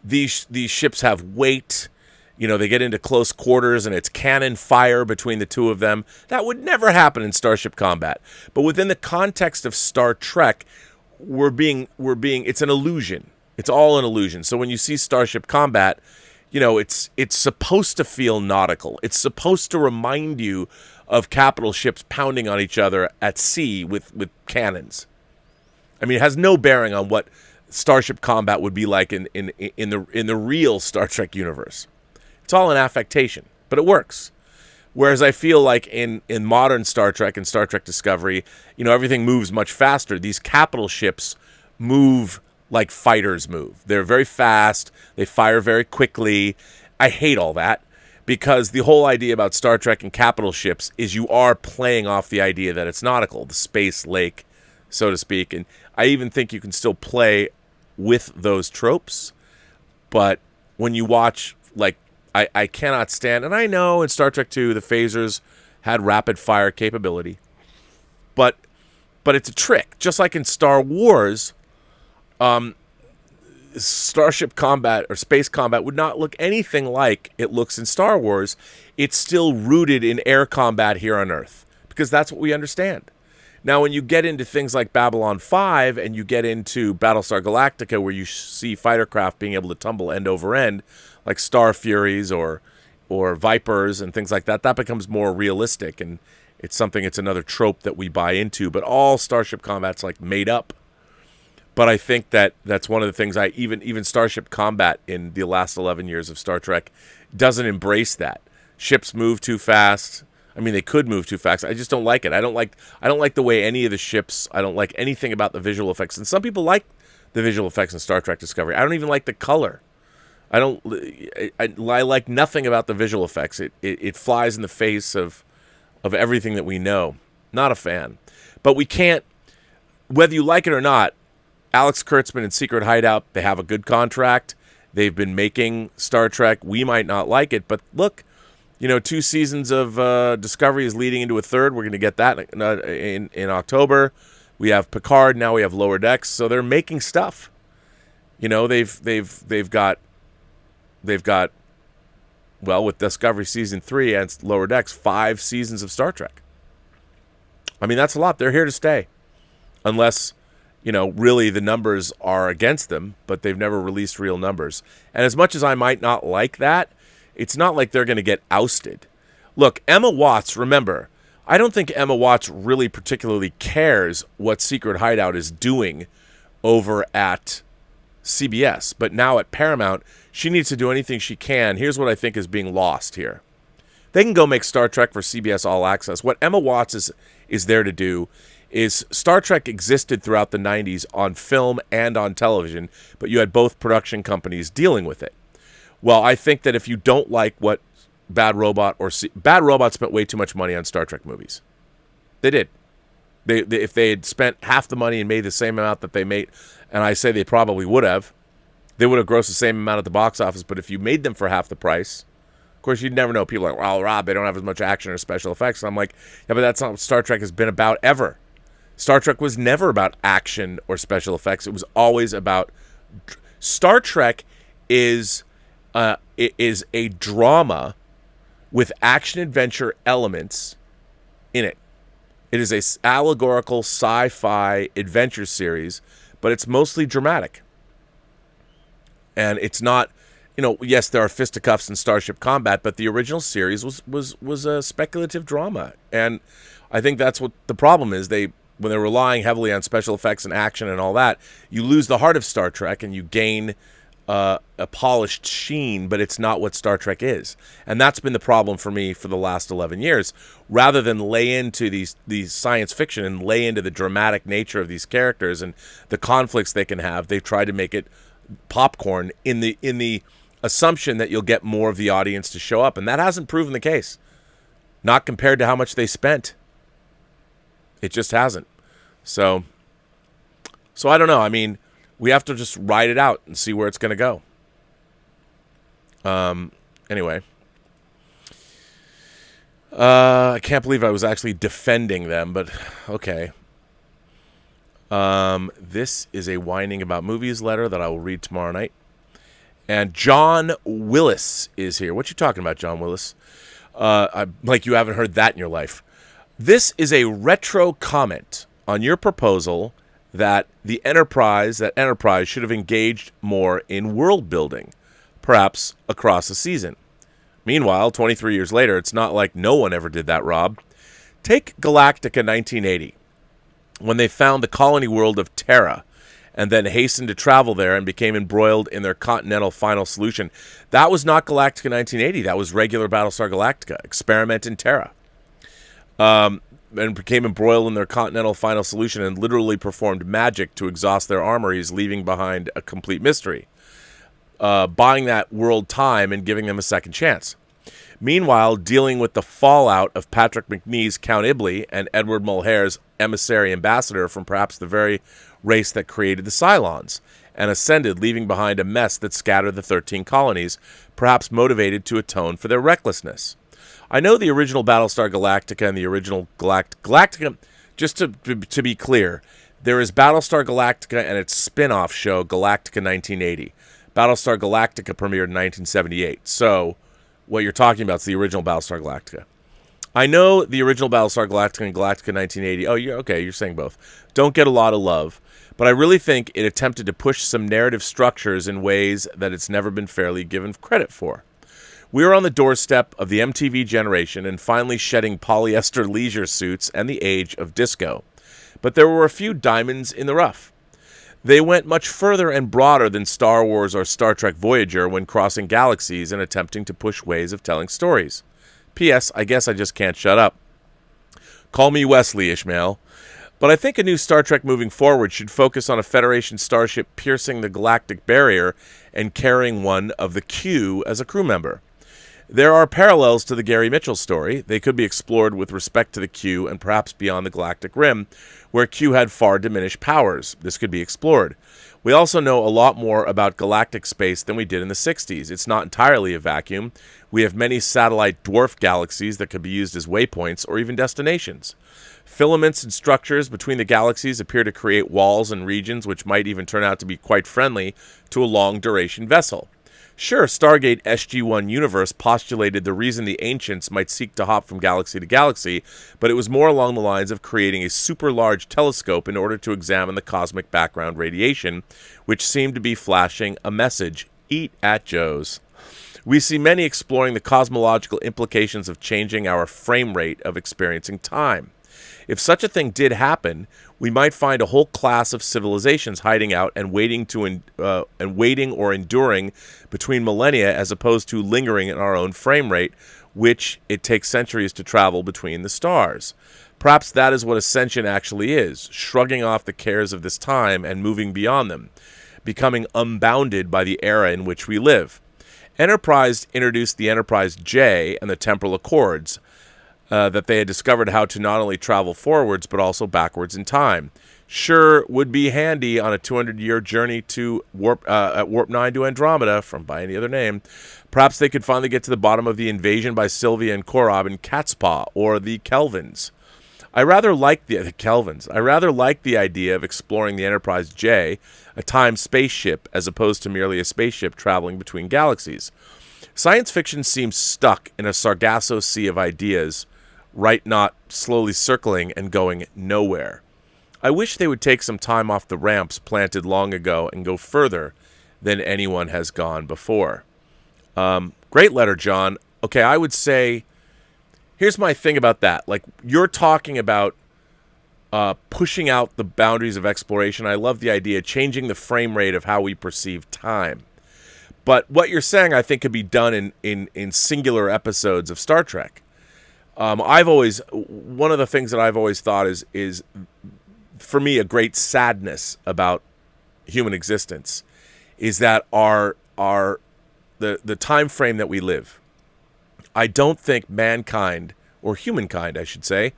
These ships have weight they get into close quarters and it's cannon fire between the two of them. That would never happen in Starship Combat. But within the context of Star Trek, it's an illusion. It's all an illusion. So when you see Starship Combat, it's supposed to feel nautical. It's supposed to remind you of capital ships pounding on each other at sea with cannons. I mean, it has no bearing on what Starship Combat would be like in the real Star Trek universe. It's all an affectation, but it works. Whereas I feel like in modern Star Trek and Star Trek Discovery, everything moves much faster. These capital ships move like fighters move. They're very fast. They fire very quickly. I hate all that because the whole idea about Star Trek and capital ships is you are playing off the idea that it's nautical, the space lake, so to speak. And I even think you can still play with those tropes. But when you watch, like, I cannot stand, and I know in Star Trek II, the phasers had rapid fire capability. But it's a trick. Just like in Star Wars, Starship Combat or Space Combat would not look anything like it looks in Star Wars. It's still rooted in air combat here on Earth because that's what we understand. Now, when you get into things like Babylon 5 and you get into Battlestar Galactica, where you see fighter craft being able to tumble end over end, like Star Furies or Vipers and things like that, that becomes more realistic, and it's another trope that we buy into. But all Starship Combat's like made up. But I think that's one of the things even Starship Combat in the last 11 years of Star Trek doesn't embrace that. Ships move too fast. I mean, they could move too fast. I just don't like it. I don't like the way any of the ships. I don't like anything about the visual effects. And some people like the visual effects in Star Trek Discovery. I don't even like the color. I like nothing about the visual effects. It flies in the face of everything that we know. Not a fan. But we can't, whether you like it or not, Alex Kurtzman and Secret Hideout, they have a good contract. They've been making Star Trek. We might not like it, but look, 2 seasons of Discovery is leading into a third. We're going to get that in October. We have Picard, now we have Lower Decks, so they're making stuff. They've got well, with Discovery season 3 and Lower Decks, 5 seasons of Star Trek. I mean, that's a lot. They're here to stay, unless really the numbers are against them, but they've never released real numbers. And as much as I might not like that, it's not like they're going to get ousted. Look, Emma Watts, remember, I don't think Emma Watts really particularly cares what Secret Hideout is doing over at CBS. But now at Paramount, she needs to do anything she can. Here's what I think is being lost here. They can go make Star Trek for CBS All Access. What Emma Watts is there to do is Star Trek existed throughout the 90s on film and on television, but you had both production companies dealing with it. Well, I think that if you don't like what Bad Robot spent way too much money on Star Trek movies. They did. They if they had spent half the money and made the same amount that they made, and I say they probably would have, they would have grossed the same amount at the box office, but if you made them for half the price, of course, you'd never know. People are like, well, Rob, they don't have as much action or special effects. And I'm like, yeah, but that's not what Star Trek has been about ever. Star Trek was never about action or special effects. It was always about... Star Trek is a drama with action-adventure elements in it. It is a allegorical sci-fi adventure series, but it's mostly dramatic. And it's not... yes, there are fisticuffs in Starship Combat, but the original series was a speculative drama. And I think that's what the problem is. When they're relying heavily on special effects and action and all that, you lose the heart of Star Trek and you gain a polished sheen, but it's not what Star Trek is. And that's been the problem for me for the last 11 years. Rather than lay into these science fiction and lay into the dramatic nature of these characters and the conflicts they can have, they've tried to make it popcorn in the assumption that you'll get more of the audience to show up. And that hasn't proven the case. Not compared to how much they spent. It just hasn't. So I don't know. I mean, we have to just ride it out and see where it's going to go. Anyway. I can't believe I was actually defending them, but okay. This is a Whining About Movies letter that I will read tomorrow night. And John Willis is here. What you talking about, John Willis? Like you haven't heard that in your life. This is a retro comment on your proposal that Enterprise should have engaged more in world building, perhaps across a season. Meanwhile, 23 years later, it's not like no one ever did that, Rob. Take Galactica 1980, when they found the colony world of Terra, and then hastened to travel there and became embroiled in their continental final solution. That was not Galactica 1980. That was regular Battlestar Galactica, Experiment in Terra. And became embroiled in their continental final solution and literally performed magic to exhaust their armories, leaving behind a complete mystery. Buying that world time and giving them a second chance. Meanwhile, dealing with the fallout of Patrick McNee's Count Ibley and Edward Mulhare's emissary ambassador from perhaps the very race that created the Cylons, and ascended, leaving behind a mess that scattered the 13 colonies, perhaps motivated to atone for their recklessness. I know the original Battlestar Galactica and the original Galactica, just to be clear, there is Battlestar Galactica and its spin-off show, Galactica 1980. Battlestar Galactica premiered in 1978, so what you're talking about is the original Battlestar Galactica. I know the original Battlestar Galactica and Galactica 1980. Oh, you're saying both. Don't get a lot of love. But I really think it attempted to push some narrative structures in ways that it's never been fairly given credit for. We are on the doorstep of the MTV generation and finally shedding polyester leisure suits and the age of disco. But there were a few diamonds in the rough. They went much further and broader than Star Wars or Star Trek Voyager when crossing galaxies and attempting to push ways of telling stories. P.S. I guess I just can't shut up. Call me Wesley, Ishmael. But I think a new Star Trek moving forward should focus on a Federation starship piercing the galactic barrier and carrying one of the Q as a crew member. There are parallels to the Gary Mitchell story. They could be explored with respect to the Q and perhaps beyond the galactic rim, where Q had far diminished powers. This could be explored. We also know a lot more about galactic space than we did in the 60s. It's not entirely a vacuum. We have many satellite dwarf galaxies that could be used as waypoints or even destinations. Filaments and structures between the galaxies appear to create walls and regions which might even turn out to be quite friendly to a long-duration vessel. Sure, Stargate SG-1 Universe postulated the reason the ancients might seek to hop from galaxy to galaxy, but it was more along the lines of creating a super-large telescope in order to examine the cosmic background radiation, which seemed to be flashing a message: eat at Joe's. We see many exploring the cosmological implications of changing our frame rate of experiencing time. If such a thing did happen, we might find a whole class of civilizations hiding out and waiting or enduring between millennia, as opposed to lingering in our own frame rate, which it takes centuries to travel between the stars. Perhaps that is what ascension actually is: shrugging off the cares of this time and moving beyond them, becoming unbounded by the era in which we live. Enterprise introduced the Enterprise J and the temporal accords, that they had discovered how to not only travel forwards but also backwards in time. Sure, would be handy on a 200-year journey to Warp 9 to Andromeda, from by any other name. Perhaps they could finally get to the bottom of the invasion by Sylvia and Korob in Cat's Paw, or the Kelvins. I rather like the idea of exploring the Enterprise J, a time spaceship, as opposed to merely a spaceship traveling between galaxies. Science fiction seems stuck in a Sargasso sea of ideas, right, not slowly circling and going nowhere. I wish they would take some time off the ramps planted long ago and go further than anyone has gone before. Great letter, John. Okay, I would say, here's my thing about that. Like, you're talking about pushing out the boundaries of exploration. I love the idea of changing the frame rate of how we perceive time. But what you're saying, I think, could be done in singular episodes of Star Trek. One of the things that I've always thought is for me a great sadness about human existence is that the time frame that we live. I don't think mankind, or humankind I should say,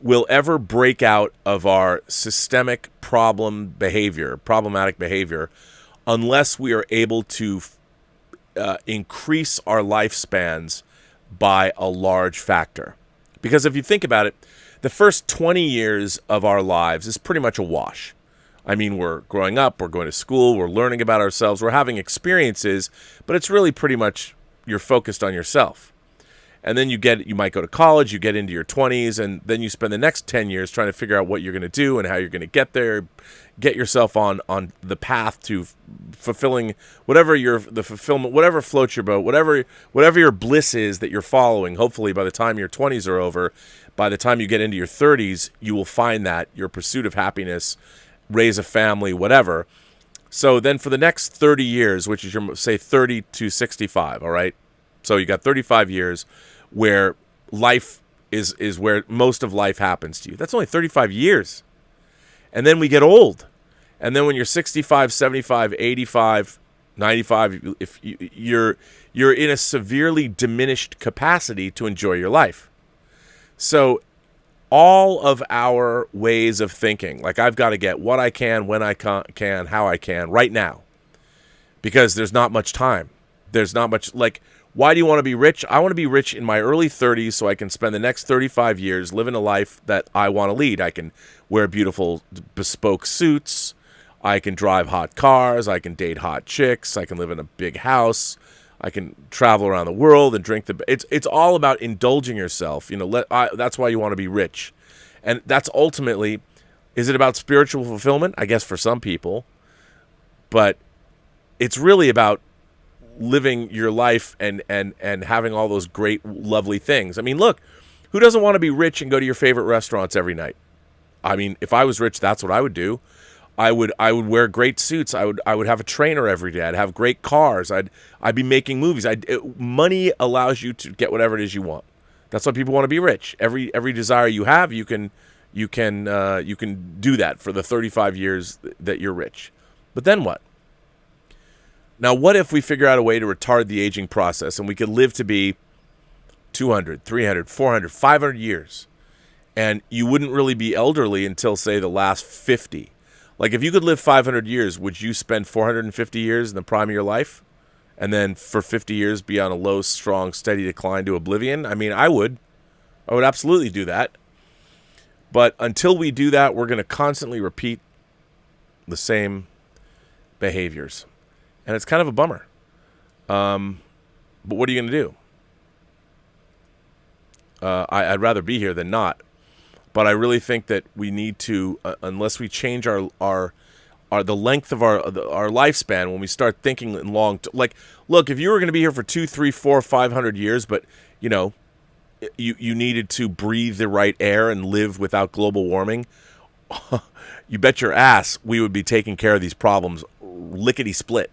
will ever break out of our systemic problematic behavior unless we are able to increase our lifespans by a large factor. Because if you think about it, the first 20 years of our lives is pretty much a wash. I mean, we're growing up, we're going to school, we're learning about ourselves, we're having experiences, but it's really pretty much you're focused on yourself. And then you might go to college, you get into your 20s, and then you spend the next 10 years trying to figure out what you're going to do and how you're going to get there, get yourself on the path to fulfilling whatever floats your boat, whatever your bliss is that you're following. Hopefully by the time your 20s are over, by the time you get into your 30s, you will find that your pursuit of happiness, raise a family, whatever. So then for the next 30 years, which is your, say, 30 to 65, all right? So you got 35 years where life is where most of life happens to you. That's only 35 years. And then we get old. And then when you're 65, 75, 85, 95, if you're in a severely diminished capacity to enjoy your life. So all of our ways of thinking, like I've got to get what I can, when I can, how I can, right now. Because there's not much time. There's not much, like, why do you want to be rich? I want to be rich in my early 30s so I can spend the next 35 years living a life that I want to lead. I can wear beautiful bespoke suits. I can drive hot cars. I can date hot chicks. I can live in a big house. I can travel around the world and drink it's all about indulging yourself. You know, that's why you want to be rich. And that's ultimately, is it about spiritual fulfillment? I guess for some people. But it's really about living your life and having all those great, lovely things. I mean, look, who doesn't want to be rich and go to your favorite restaurants every night? I mean, if I was rich, that's what I would do. I would wear great suits. I would have a trainer every day. I'd have great cars. I'd be making movies. Money allows you to get whatever it is you want. That's why people want to be rich. Every desire you have, you can do that for the 35 years that you're rich. But then what? Now, what if we figure out a way to retard the aging process and we could live to be 200, 300, 400, 500 years, and you wouldn't really be elderly until, say, the last 50? Like, if you could live 500 years, would you spend 450 years in the prime of your life and then for 50 years be on a low, strong, steady decline to oblivion? I mean, I would absolutely do that. But until we do that, we're going to constantly repeat the same behaviors. And it's kind of a bummer. But what are you going to do? I'd rather be here than not. But I really think that we need to, unless we change the length of our lifespan, when we start thinking in like, look, if you were going to be here for 2, 3, 4, 500 years, but you know, you needed to breathe the right air and live without global warming, you bet your ass we would be taking care of these problems lickety split.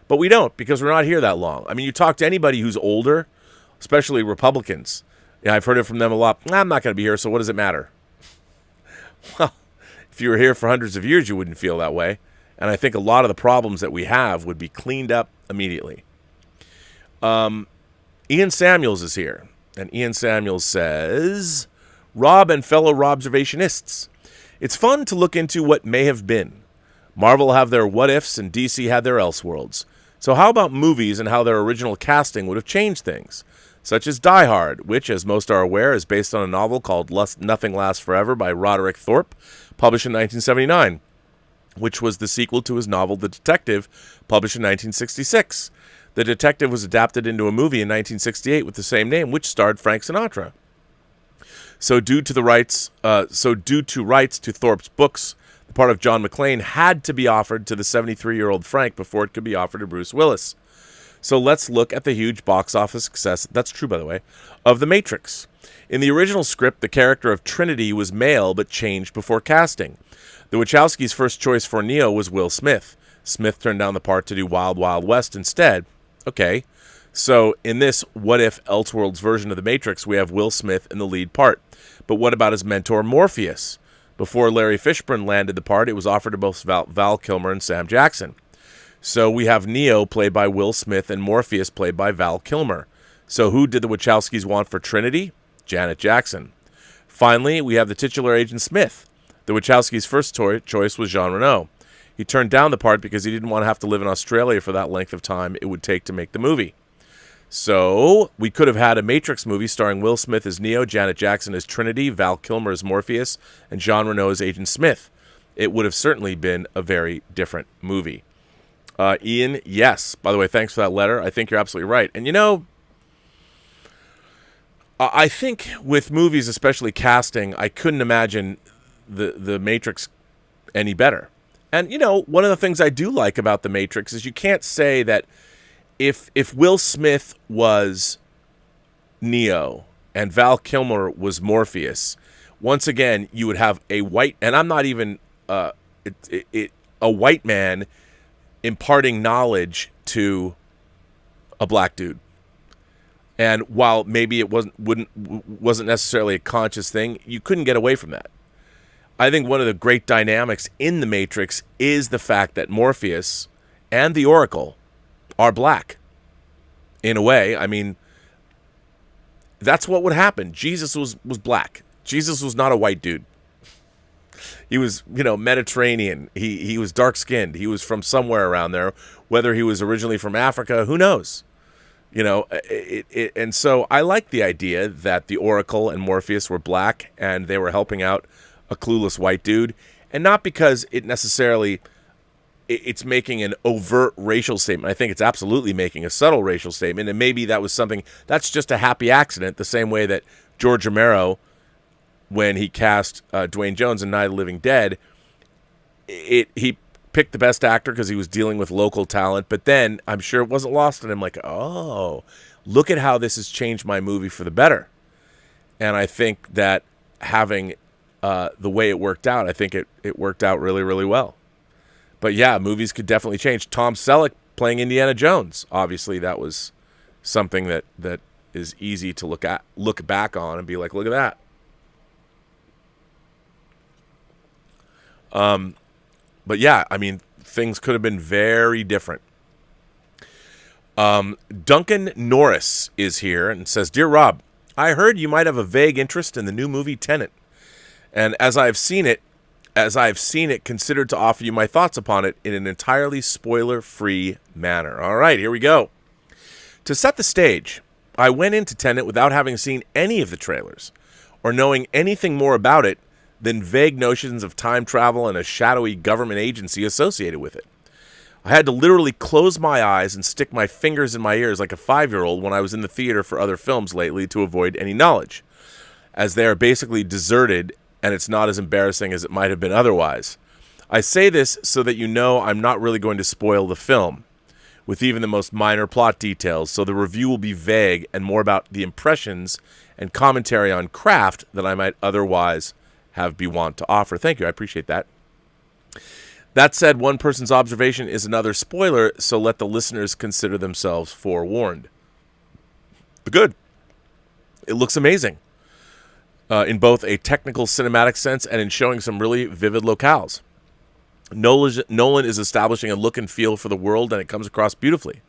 But we don't, because we're not here that long. I mean, you talk to anybody who's older, especially Republicans. Yeah, I've heard it from them a lot. I'm not going to be here, so what does it matter? Well, if you were here for hundreds of years, you wouldn't feel that way. And I think a lot of the problems that we have would be cleaned up immediately. Ian Samuels is here. And Ian Samuels says, Rob and fellow Robservationists, it's fun to look into what may have been. Marvel have their what-ifs and DC had their elseworlds. So how about movies and how their original casting would have changed things? Such as Die Hard, which, as most are aware, is based on a novel called Nothing Lasts Forever by Roderick Thorp, published in 1979, which was the sequel to his novel The Detective, published in 1966. The Detective was adapted into a movie in 1968 with the same name, which starred Frank Sinatra. So due to rights to Thorpe's books, the part of John McClane had to be offered to the 73-year-old Frank before it could be offered to Bruce Willis. So let's look at the huge box office success, that's true by the way, of The Matrix. In the original script, the character of Trinity was male but changed before casting. The Wachowskis' first choice for Neo was Will Smith. Smith turned down the part to do Wild Wild West instead. Okay, so in this what-if Elseworlds version of The Matrix, we have Will Smith in the lead part. But what about his mentor Morpheus? Before Larry Fishburne landed the part, it was offered to both Val Kilmer and Sam Jackson. So we have Neo played by Will Smith and Morpheus played by Val Kilmer. So who did the Wachowskis want for Trinity? Janet Jackson. Finally, we have the titular Agent Smith. The Wachowskis' first choice was Jean Reno. He turned down the part because he didn't want to have to live in Australia for that length of time it would take to make the movie. So we could have had a Matrix movie starring Will Smith as Neo, Janet Jackson as Trinity, Val Kilmer as Morpheus, and Jean Reno as Agent Smith. it would have certainly been a very different movie. Ian, yes. By the way, thanks for that letter. I think you're absolutely right. And, I think with movies, especially casting, I couldn't imagine the Matrix any better. And, one of the things I do like about the Matrix is you can't say that if Will Smith was Neo and Val Kilmer was Morpheus, once again, you would have a white, and I'm not even a white man imparting knowledge to a black dude. And while maybe it wasn't necessarily a conscious thing, you couldn't get away from that. I think one of the great dynamics in the Matrix is the fact that Morpheus and the Oracle are black. In a way, I mean, that's what would happen. Jesus was black. Jesus was not a white dude. He was, Mediterranean. He was dark-skinned. He was from somewhere around there. Whether he was originally from Africa, who knows? And so I like the idea that the Oracle and Morpheus were black and they were helping out a clueless white dude. And not because it's making an overt racial statement. I think it's absolutely making a subtle racial statement. And maybe that was something, that's just a happy accident, the same way that George Romero, when he cast Dwayne Jones in Night of the Living Dead, he picked the best actor because he was dealing with local talent. But then I'm sure it wasn't lost on him, like, oh, look at how this has changed my movie for the better. And I think that having the way it worked out, I think it worked out really, really well. But yeah, movies could definitely change. Tom Selleck playing Indiana Jones. Obviously, that was something that is easy to look back on and be like, look at that. But yeah, I mean, things could have been very different. Duncan Norris is here and says, Dear Rob, I heard you might have a vague interest in the new movie Tenet. And as I've seen it, considered to offer you my thoughts upon it in an entirely spoiler-free manner. All right, here we go. To set the stage, I went into Tenet without having seen any of the trailers or knowing anything more about it than vague notions of time travel and a shadowy government agency associated with it. I had to literally close my eyes and stick my fingers in my ears like a 5-year-old when I was in the theater for other films lately to avoid any knowledge, as they are basically deserted and it's not as embarrassing as it might have been otherwise. I say this so that you know I'm not really going to spoil the film, with even the most minor plot details, so the review will be vague and more about the impressions and commentary on craft that I might otherwise be want to offer. Thank you, I appreciate that. That said, one person's observation is another spoiler, so let the listeners consider themselves forewarned. Good. It looks amazing. In both a technical cinematic sense and in showing some really vivid locales. Nolan is establishing a look and feel for the world, and it comes across beautifully.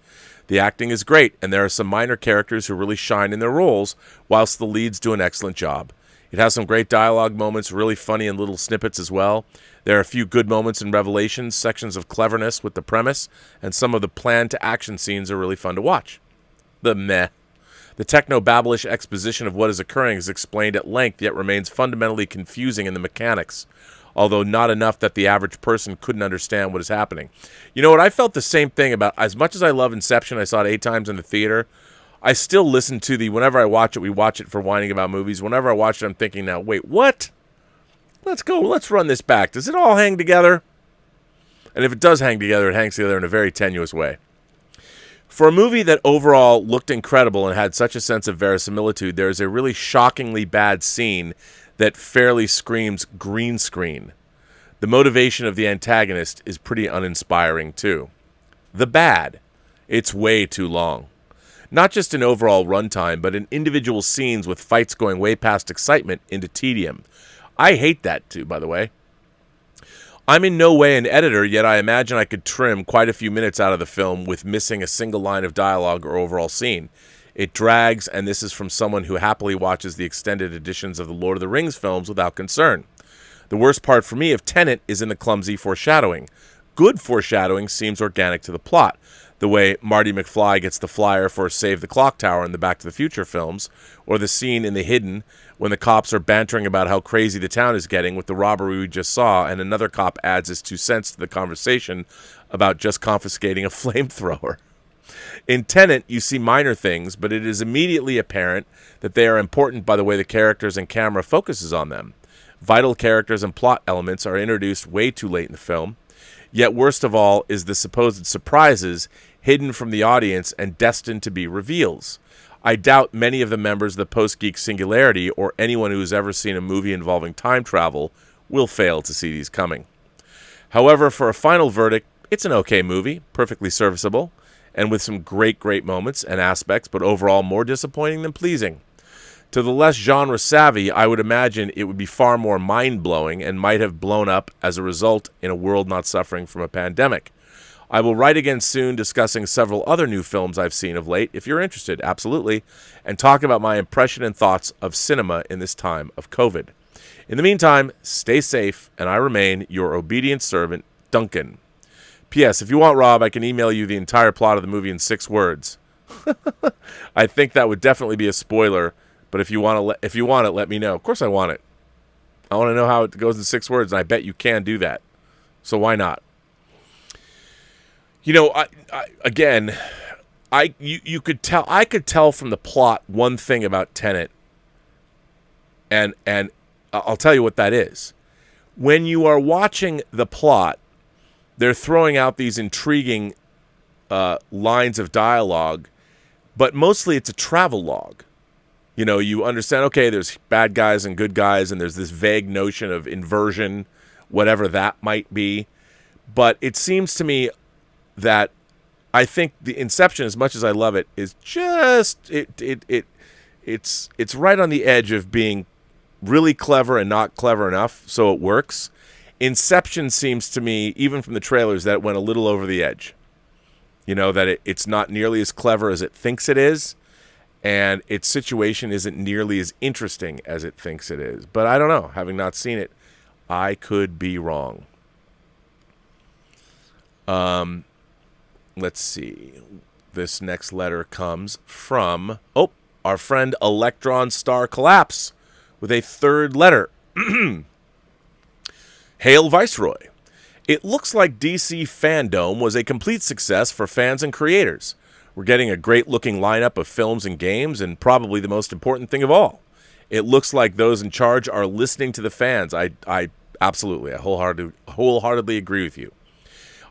The acting is great, and there are some minor characters who really shine in their roles, whilst the leads do an excellent job. It has some great dialogue moments, really funny and little snippets as well. There are a few good moments in Revelations, sections of cleverness with the premise, and some of the plan-to-action scenes are really fun to watch. The techno-babblish exposition of what is occurring is explained at length, yet remains fundamentally confusing in the mechanics, although not enough that the average person couldn't understand what is happening. You know what? I felt the same thing about, as much as I love Inception, I saw it 8 times in the theater, I still listen to whenever I watch it, we watch it for whining about movies. Whenever I watch it, I'm thinking now, wait, what? Let's run this back. Does it all hang together? And if it does hang together, it hangs together in a very tenuous way. For a movie that overall looked incredible and had such a sense of verisimilitude, there is a really shockingly bad scene that fairly screams green screen. The motivation of the antagonist is pretty uninspiring, too. The bad. It's way too long. Not just in overall runtime, but in individual scenes with fights going way past excitement into tedium. I hate that too, by the way. I'm in no way an editor, yet I imagine I could trim quite a few minutes out of the film with missing a single line of dialogue or overall scene. It drags, and this is from someone who happily watches the extended editions of the Lord of the Rings films without concern. The worst part for me of Tenet is in the clumsy foreshadowing. Good foreshadowing seems organic to the plot. The way Marty McFly gets the flyer for Save the Clock Tower in the Back to the Future films, or the scene in The Hidden when the cops are bantering about how crazy the town is getting with the robbery we just saw, and another cop adds his 2 cents to the conversation about just confiscating a flamethrower. In Tenet, you see minor things, but it is immediately apparent that they are important by the way the characters and camera focuses on them. Vital characters and plot elements are introduced way too late in the film. Yet worst of all is the supposed surprises hidden from the audience and destined to be reveals. I doubt many of the members of the Post-Geek Singularity or anyone who has ever seen a movie involving time travel will fail to see these coming. However, for a final verdict, it's an okay movie, perfectly serviceable, and with some great moments and aspects, but overall more disappointing than pleasing. To the less genre savvy, I would imagine it would be far more mind-blowing and might have blown up as a result in a world not suffering from a pandemic. I will write again soon discussing several other new films I've seen of late, if you're interested, absolutely, and talk about my impression and thoughts of cinema in this time of COVID. In the meantime, stay safe, and I remain your obedient servant, Duncan. P.S. If you want, Rob, I can email you the entire plot of the movie in 6 words. I think that would definitely be a spoiler, but if you want it, let me know. Of course I want it. I want to know how it goes in 6 words, and I bet you can do that. So why not? You know, you could tell. I could tell from the plot one thing about Tenet, and I'll tell you what that is. When you are watching the plot, they're throwing out these intriguing lines of dialogue, but mostly it's a travelogue. You know, you understand, okay, there's bad guys and good guys, and there's this vague notion of inversion, whatever that might be. But it seems to me that I think the Inception, as much as I love it, is just it's right on the edge of being really clever and not clever enough, so it works. Inception seems to me, even from the trailers, that it went a little over the edge. You know, that it's not nearly as clever as it thinks it is, and its situation isn't nearly as interesting as it thinks it is. But I don't know. Having not seen it, I could be wrong. Let's see. This next letter comes from, our friend Electron Star Collapse with a 3rd letter. Hail Viceroy. It looks like DC Fandom was a complete success for fans and creators. We're getting a great-looking lineup of films and games, and probably the most important thing of all, it looks like those in charge are listening to the fans. I absolutely, I wholeheartedly agree with you.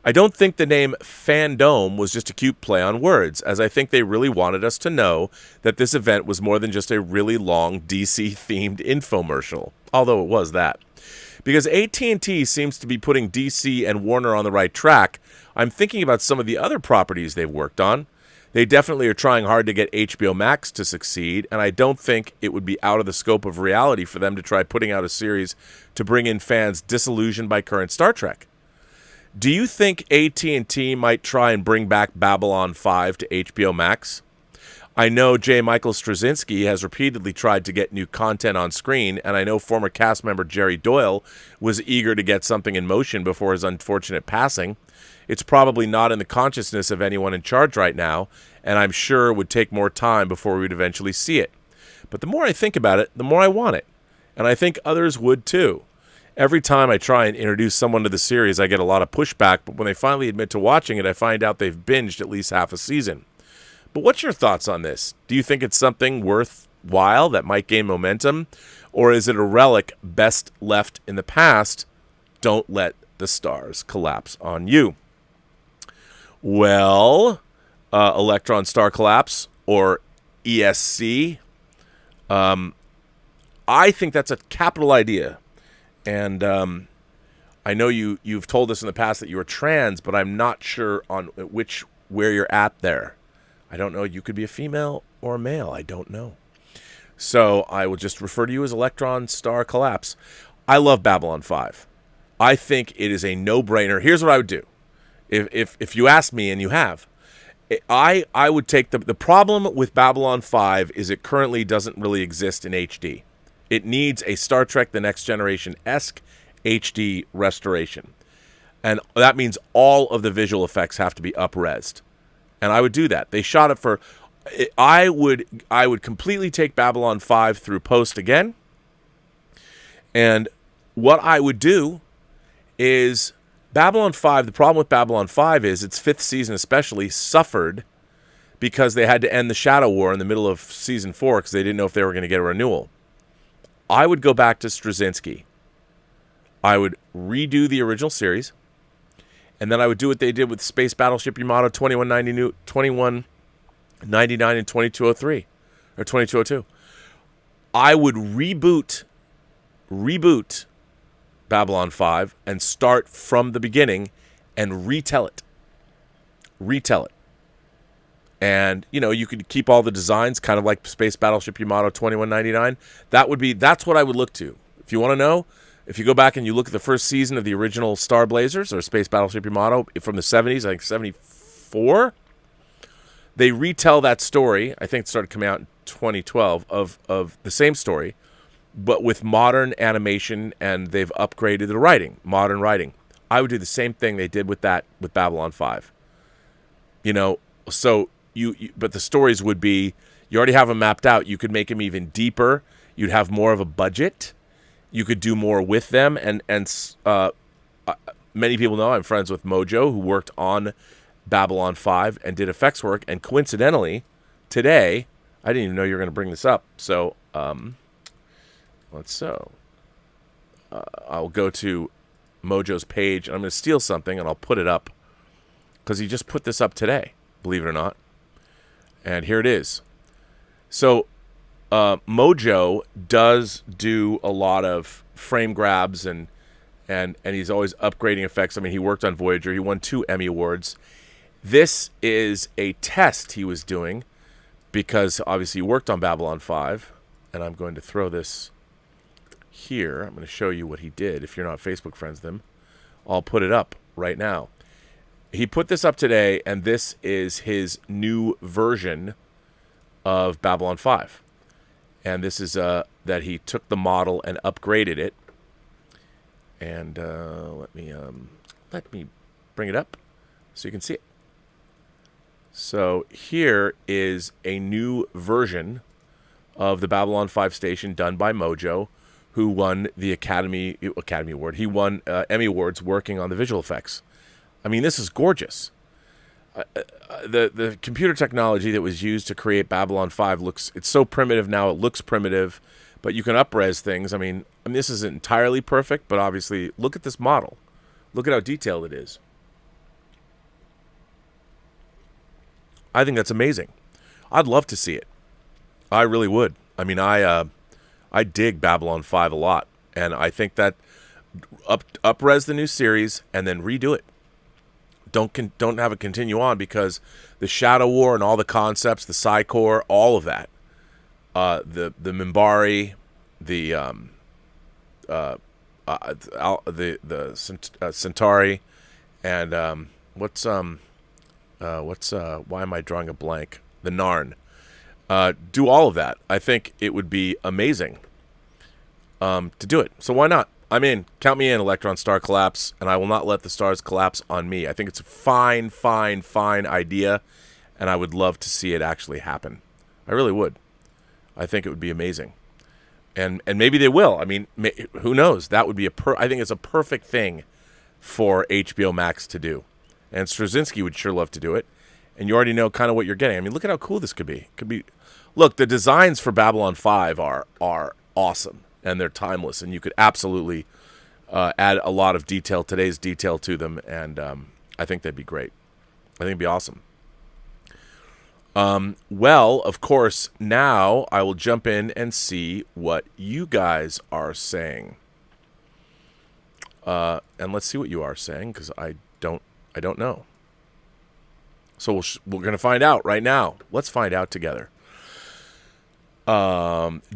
I don't think the name Fandom was just a cute play on words, as I think they really wanted us to know that this event was more than just a really long DC-themed infomercial, although it was that. Because AT&T seems to be putting DC and Warner on the right track, I'm thinking about some of the other properties they've worked on. They definitely are trying hard to get HBO Max to succeed, and I don't think it would be out of the scope of reality for them to try putting out a series to bring in fans disillusioned by current Star Trek. Do you think AT&T might try and bring back Babylon 5 to HBO Max? I know J. Michael Straczynski has repeatedly tried to get new content on screen, and I know former cast member Jerry Doyle was eager to get something in motion before his unfortunate passing. It's probably not in the consciousness of anyone in charge right now, and I'm sure it would take more time before we would eventually see it. But the more I think about it, the more I want it. And I think others would too. Every time I try and introduce someone to the series, I get a lot of pushback, but when they finally admit to watching it, I find out they've binged at least half a season. But what's your thoughts on this? Do you think it's something worthwhile that might gain momentum? Or is it a relic best left in the past? Don't let the stars collapse on you. Well, Electron Star Collapse, or ESC, I think that's a capital idea. And I know you've told us in the past that you were trans, but I'm not sure on where you're at there. I don't know. You could be a female or a male. I don't know. So I will just refer to you as Electron Star Collapse. I love Babylon 5. I think it is a no-brainer. Here's what I would do. If you ask me, and you have, I would take the problem with Babylon 5 is it currently doesn't really exist in HD. It needs a Star Trek The Next Generation-esque HD restoration. And that means all of the visual effects have to be up-resed. And I would do that. They shot it for... I would completely take Babylon 5 through post again, And what I would do is Babylon 5, the problem with Babylon 5 is its fifth season especially suffered because they had to end the Shadow War in the middle of season 4 because they didn't know if they were going to get a renewal. I would go back to Straczynski. I would redo the original series, and then I would do what they did with Space Battleship Yamato 2199 and 2203 or 2202. I would reboot Babylon 5 and start from the beginning and retell it. And, you know, you could keep all the designs, kind of like Space Battleship Yamato 2199. That's what I would look to. If you want to know, if you go back and you look at the first season of the original Star Blazers or Space Battleship Yamato from the 70s, I think 74, they retell that story. I think it started coming out in 2012 of the same story, but with modern animation, and they've upgraded the writing, modern writing. I would do the same thing they did with Babylon 5. You know, so but the stories would be, you already have them mapped out. You could make them even deeper. You'd have more of a budget. You could do more with them. And many people know I'm friends with Mojo, who worked on Babylon 5 and did effects work. And coincidentally, today, I didn't even know you were going to bring this up. So, I'll go to Mojo's page, and I'm going to steal something, and I'll put it up, because he just put this up today, believe it or not. And here it is. So Mojo does do a lot of frame grabs, and he's always upgrading effects. I mean, he worked on Voyager. He won 2 Emmy Awards. This is a test he was doing, because obviously he worked on Babylon 5, and I'm going to throw this here. I'm going to show you what he did. If you're not Facebook friends with him, I'll put it up right now. He put this up today, and this is his new version of Babylon 5. And this is that he took the model and upgraded it. And let me bring it up so you can see it. So here is a new version of the Babylon 5 station done by Mojo, who won the Academy Award. He won Emmy Awards working on the visual effects. I mean, this is gorgeous. The computer technology that was used to create Babylon 5 it's so primitive now. It looks primitive, but you can up-res things. I mean, this isn't entirely perfect, but obviously, look at this model. Look at how detailed it is. I think that's amazing. I'd love to see it. I really would. I mean, I dig Babylon 5 a lot, and I think that up-res the new series and then redo it. Don't have it continue on, because the Shadow War and all the concepts, the Psi-Corps, all of that, the Minbari, the Centauri, and why am I drawing a blank? The Narn. Do all of that. I think it would be amazing to do it. So why not? I'm in. Count me in, Electron Star Collapse, and I will not let the stars collapse on me. I think it's a fine idea, and I would love to see it actually happen. I really would. I think it would be amazing. And maybe they will. I mean, who knows? That would be I think it's a perfect thing for HBO Max to do. And Straczynski would sure love to do it. And you already know kind of what you're getting. I mean, look at how cool this could be. Look, the designs for Babylon 5 are awesome, and they're timeless, and you could absolutely add a lot of today's detail to them, and I think that'd be great. I think it'd be awesome. Well, of course, now I will jump in and see what you guys are saying. And let's see what you are saying, because I don't know. So we're going to find out right now. Let's find out together.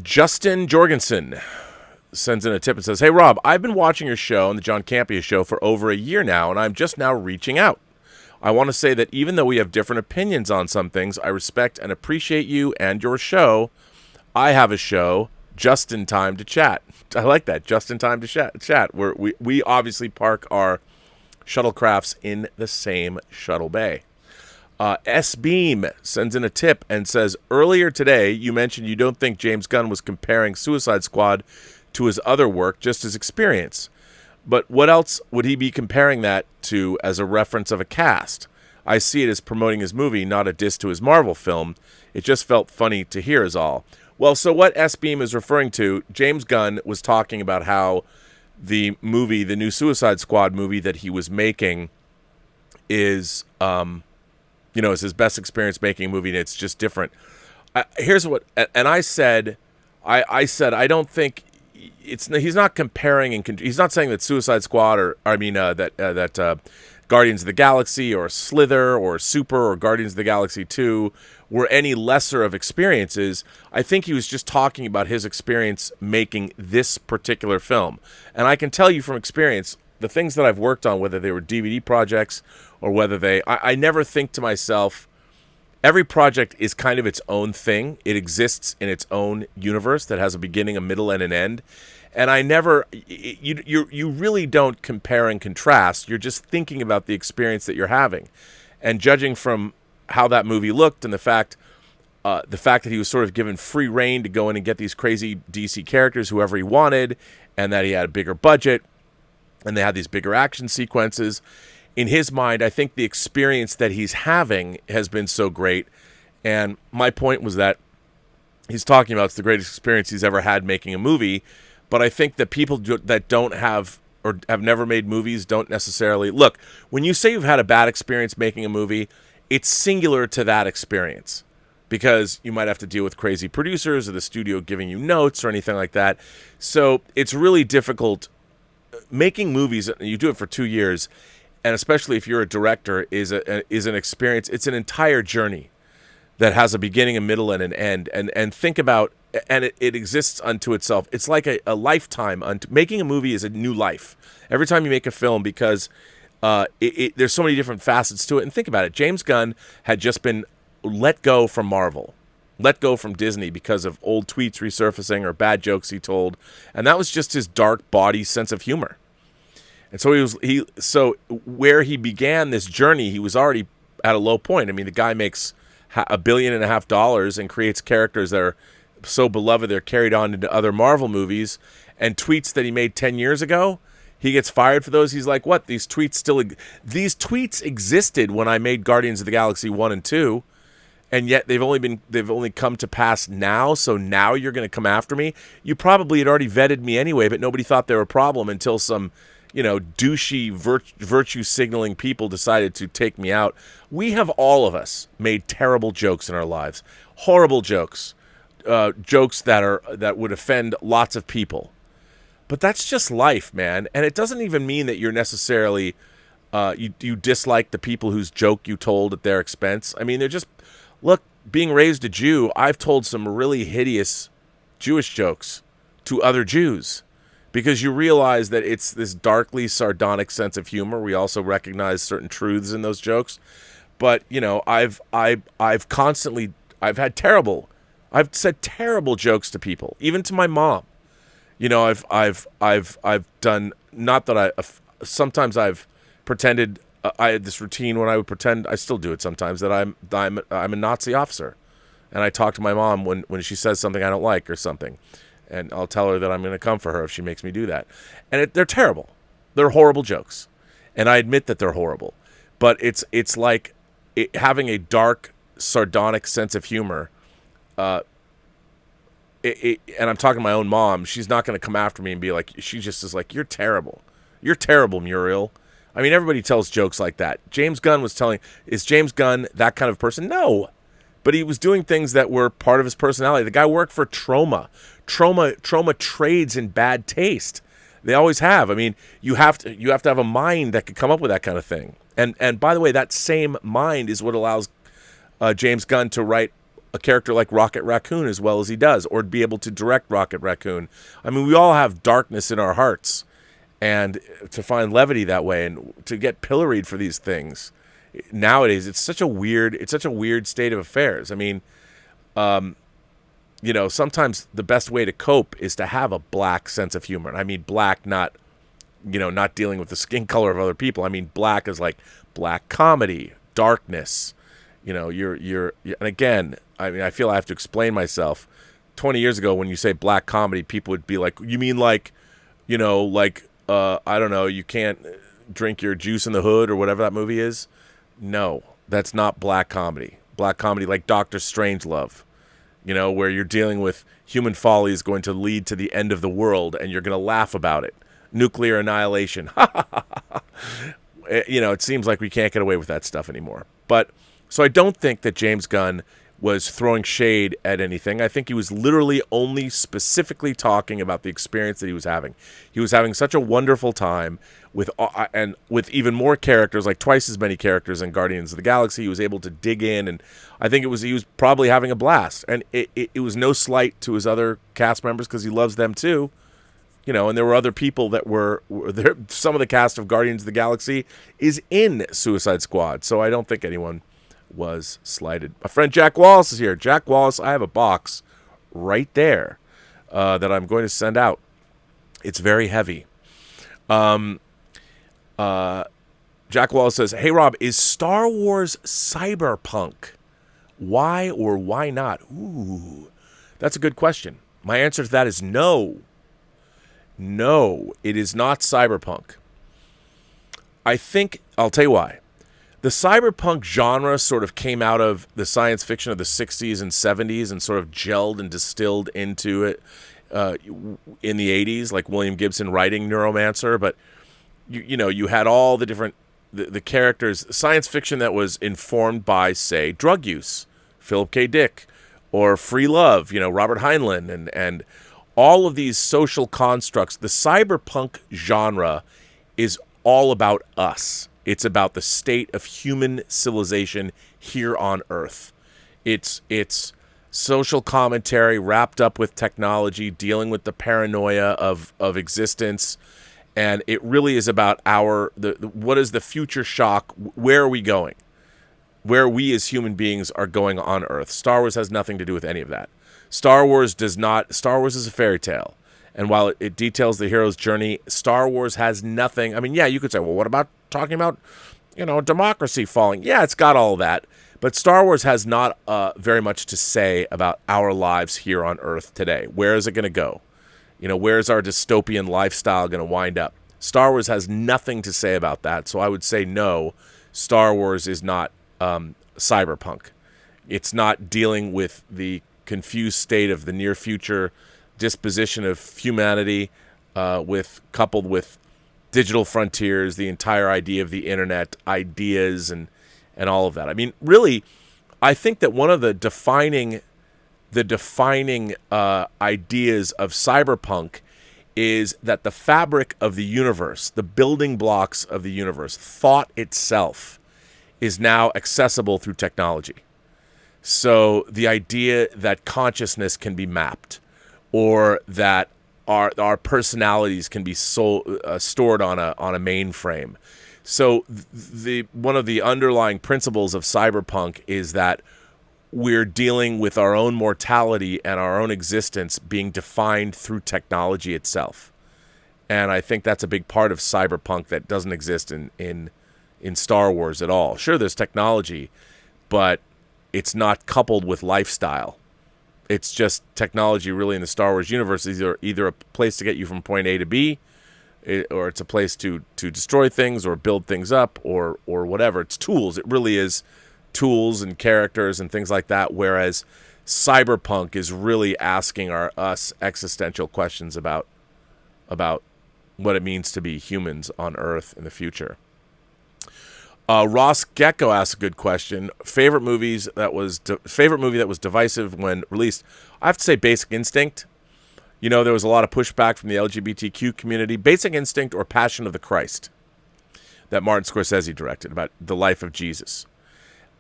Justin Jorgensen sends in a tip and says, "Hey, Rob, I've been watching your show and the John Campea show for over a year now, and I'm just now reaching out. I want to say that even though we have different opinions on some things, I respect and appreciate you and your show. I have a show, Just in Time to Chat." I like that, Just in Time to Chat. Where we obviously park our shuttlecrafts in the same shuttle bay. S-Beam sends in a tip and says, "Earlier today, you mentioned you don't think James Gunn was comparing Suicide Squad to his other work, just his experience. But what else would he be comparing that to as a reference of a cast? I see it as promoting his movie, not a diss to his Marvel film. It just felt funny to hear is all. Well, so what S-Beam is referring to, James Gunn was talking about how the movie, the new Suicide Squad movie that he was making is, is his best experience making a movie, and it's just different. Here's what, and I said, I don't think he's not comparing, and he's not saying that Suicide Squad that Guardians of the Galaxy or Slither or Super or Guardians of the Galaxy 2 were any lesser of experiences. I think he was just talking about his experience making this particular film. And I can tell you from experience, the things that I've worked on, whether they were DVD projects or whether I never think to myself, every project is kind of its own thing. It exists in its own universe that has a beginning, a middle, and an end. And I never, you really don't compare and contrast. You're just thinking about the experience that you're having. And judging from how that movie looked and the fact that he was sort of given free rein to go in and get these crazy DC characters, whoever he wanted, and that he had a bigger budget, and they had these bigger action sequences. In his mind, I think the experience that he's having has been so great. And my point was that he's talking about it's the greatest experience he's ever had making a movie. But I think that people that don't have or have never made movies don't necessarily... Look, when you say you've had a bad experience making a movie, it's singular to that experience. Because you might have to deal with crazy producers or the studio giving you notes or anything like that. So it's really difficult. Making movies, you do it for 2 years, and especially if you're a director, is an experience. It's an entire journey that has a beginning, a middle, and an end. And think about, and it exists unto itself. It's like a lifetime. Making a movie is a new life. Every time you make a film, because there's so many different facets to it. And think about it. James Gunn had just been let go from Marvel, let go from Disney because of old tweets resurfacing or bad jokes he told. And that was just his dark body sense of humor. And so where he began this journey, he was already at a low point. I mean, the guy makes $1.5 billion and creates characters that are so beloved they're carried on into other Marvel movies, and tweets that he made 10 years ago, he gets fired for those. He's like, what? These tweets existed when I made Guardians of the Galaxy 1 and 2, and yet they've only come to pass now, so now you're going to come after me? You probably had already vetted me anyway, but nobody thought they were a problem until some douchey virtue signaling people decided to take me out. We have, all of us, made terrible jokes in our lives. Horrible jokes. Jokes that would offend lots of people. But that's just life, man. And it doesn't even mean that you're necessarily, you dislike the people whose joke you told at their expense. I mean, they're just, look, being raised a Jew, I've told some really hideous Jewish jokes to other Jews. Because you realize that it's this darkly sardonic sense of humor. We also recognize certain truths in those jokes. But, I've said terrible jokes to people, even to my mom. I've done, not that sometimes I've pretended, I had this routine when I would pretend, I still do it sometimes, that I'm a Nazi officer. And I talk to my mom when she says something I don't like or something. And I'll tell her that I'm going to come for her if she makes me do that. And they're terrible. They're horrible jokes. And I admit that they're horrible. But it's like having a dark, sardonic sense of humor. And I'm talking to my own mom. She's not going to come after me and be like, she just is like, you're terrible. You're terrible, Muriel. I mean, everybody tells jokes like that. James Gunn is James Gunn that kind of person? No. But he was doing things that were part of his personality. The guy worked for Troma. Troma trades in bad taste. They always have. I mean, you have to have a mind that could come up with that kind of thing. And by the way, that same mind is what allows James Gunn to write a character like Rocket Raccoon as well as he does, or be able to direct Rocket Raccoon. I mean, we all have darkness in our hearts, and to find levity that way and to get pilloried for these things nowadays, it's such a weird state of affairs. I mean, sometimes the best way to cope is to have a black sense of humor. And I mean black, not dealing with the skin color of other people. I mean black is like black comedy, darkness. And again, I mean, I feel I have to explain myself. 20 years ago, when you say black comedy, people would be like, you mean like, I don't know, you can't drink your juice in the hood or whatever that movie is? No, that's not black comedy. Black comedy like Dr. Strangelove, where you're dealing with human folly is going to lead to the end of the world and you're going to laugh about it. Nuclear annihilation. It seems like we can't get away with that stuff anymore. But so I don't think that James Gunn was throwing shade at anything. I think he was literally only specifically talking about the experience that he was having. He was having such a wonderful time with even more characters, like twice as many characters in Guardians of the Galaxy. He was able to dig in, and I think he was probably having a blast. And it was no slight to his other cast members because he loves them too. And there were other people that were there. Some of the cast of Guardians of the Galaxy is in Suicide Squad, so I don't think anyone was slighted. My friend Jack Wallace is here. Jack Wallace, I have a box right there that I'm going to send out. It's very heavy. Jack Wallace says, "Hey Rob, is Star Wars cyberpunk? Why or why not?" Ooh, that's a good question. My answer to that is no. No, it is not cyberpunk. I think, I'll tell you why. The cyberpunk genre sort of came out of the science fiction of the 60s and 70s and sort of gelled and distilled into it in the 80s, like William Gibson writing Neuromancer. But, you had all the different, the characters, science fiction that was informed by, say, drug use, Philip K. Dick, or free love, Robert Heinlein, and all of these social constructs. The cyberpunk genre is all about us. It's about the state of human civilization here on Earth. It's social commentary wrapped up with technology, dealing with the paranoia of existence, and it really is about what is the future shock? Where are we going? Where we as human beings are going on Earth. Star Wars has nothing to do with any of that. Star Wars does not. Star Wars is a fairy tale. And while it details the hero's journey, Star Wars has nothing. I mean, yeah, you could say, well, what about talking about, democracy falling? Yeah, it's got all of that. But Star Wars has not very much to say about our lives here on Earth today. Where is it going to go? Where is our dystopian lifestyle going to wind up? Star Wars has nothing to say about that. So I would say no, Star Wars is not cyberpunk. It's not dealing with the confused state of the near future disposition of humanity coupled with digital frontiers, the entire idea of the internet, ideas and all of that. I mean, really, I think that one of the defining ideas of cyberpunk is that the fabric of the universe, the building blocks of the universe, thought itself, is now accessible through technology. So the idea that consciousness can be mapped, or that our personalities can be stored on a mainframe. So one of the underlying principles of cyberpunk is that we're dealing with our own mortality and our own existence being defined through technology itself. And I think that's a big part of cyberpunk that doesn't exist in Star Wars at all. Sure, there's technology, but it's not coupled with lifestyle. It's just technology really in the Star Wars universe is either a place to get you from point A to B, or it's a place to destroy things or build things up or whatever. It's tools. It really is tools and characters and things like that, whereas cyberpunk is really asking us existential questions about what it means to be humans on Earth in the future. Ross Gecko asked a good question. Favorite movie that was divisive when released? I have to say Basic Instinct. There was a lot of pushback from the LGBTQ community. Basic Instinct or Passion of the Christ that Martin Scorsese directed about the life of Jesus.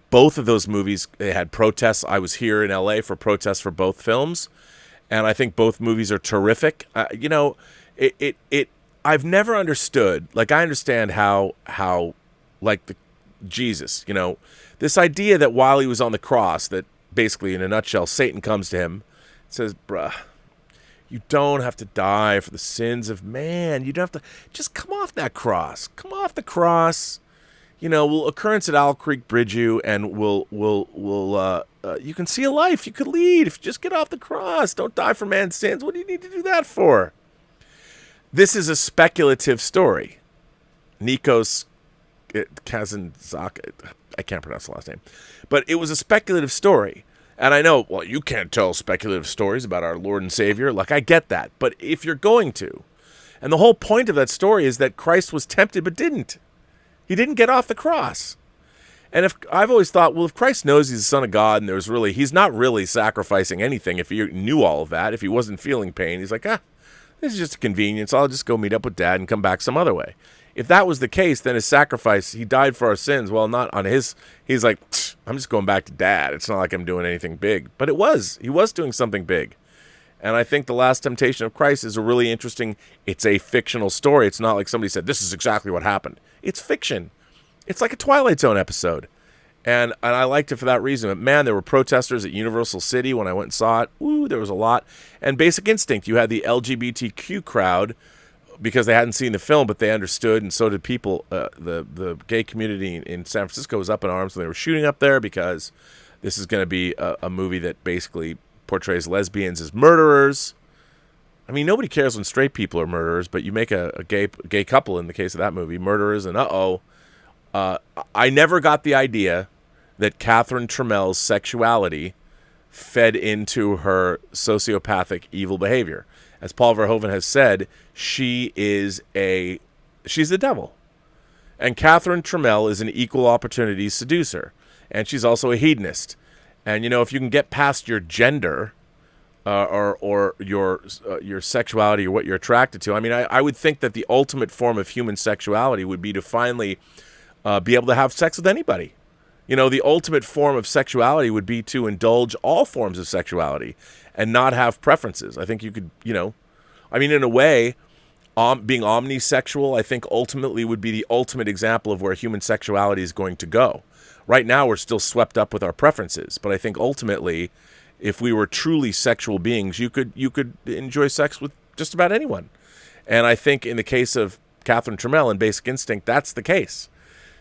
Both of those movies, they had protests. I was here in LA for protests for both films, and I think both movies are terrific. I've never understood. Like, I understand how like Jesus, this idea that while he was on the cross, that basically in a nutshell, Satan comes to him and says, bruh, you don't have to die for the sins of man. You don't have to, just come off that cross. Come off the cross. will occurrence at Owl Creek bridge you, and will you can see a life you could lead if you just get off the cross. Don't die for man's sins. What do you need to do that for? This is a speculative story. Nikos Kazantzakis, I can't pronounce the last name, but it was a speculative story. And I know, well, you can't tell speculative stories about our Lord and Savior. Like, I get that. But if you're going to, and the whole point of that story is that Christ was tempted but didn't. He didn't get off the cross. And if I've always thought, well, if Christ knows he's the Son of God and he's not really sacrificing anything if he knew all of that, if he wasn't feeling pain, he's like, this is just a convenience. I'll just go meet up with Dad and come back some other way. If that was the case, then his sacrifice, he died for our sins. Well, not on his, he's like, I'm just going back to Dad. It's not like I'm doing anything big. But he was doing something big. And I think The Last Temptation of Christ is a really interesting, it's a fictional story. It's not like somebody said, this is exactly what happened. It's fiction. It's like a Twilight Zone episode. And I liked it for that reason. But man, there were protesters at Universal City when I went and saw it. Ooh, there was a lot. And Basic Instinct, you had the LGBTQ crowd, because they hadn't seen the film, but they understood, and so did people. The gay community in San Francisco was up in arms when they were shooting up there, because this is going to be a movie that basically portrays lesbians as murderers. I mean, nobody cares when straight people are murderers, but you make a gay couple, in the case of that movie, murderers, and I never got the idea that Catherine Trammell's sexuality fed into her sociopathic evil behavior. As Paul Verhoeven has said, she's the devil. And Catherine Trammell is an equal opportunity seducer. And she's also a hedonist. And, if you can get past your gender or your sexuality or what you're attracted to, I mean, I would think that the ultimate form of human sexuality would be to finally be able to have sex with anybody. The ultimate form of sexuality would be to indulge all forms of sexuality and not have preferences. I think you could, in a way, being omnisexual, I think ultimately would be the ultimate example of where human sexuality is going to go. Right now, we're still swept up with our preferences, but I think ultimately, if we were truly sexual beings, you could enjoy sex with just about anyone. And I think in the case of Catherine Trammell in Basic Instinct, that's the case.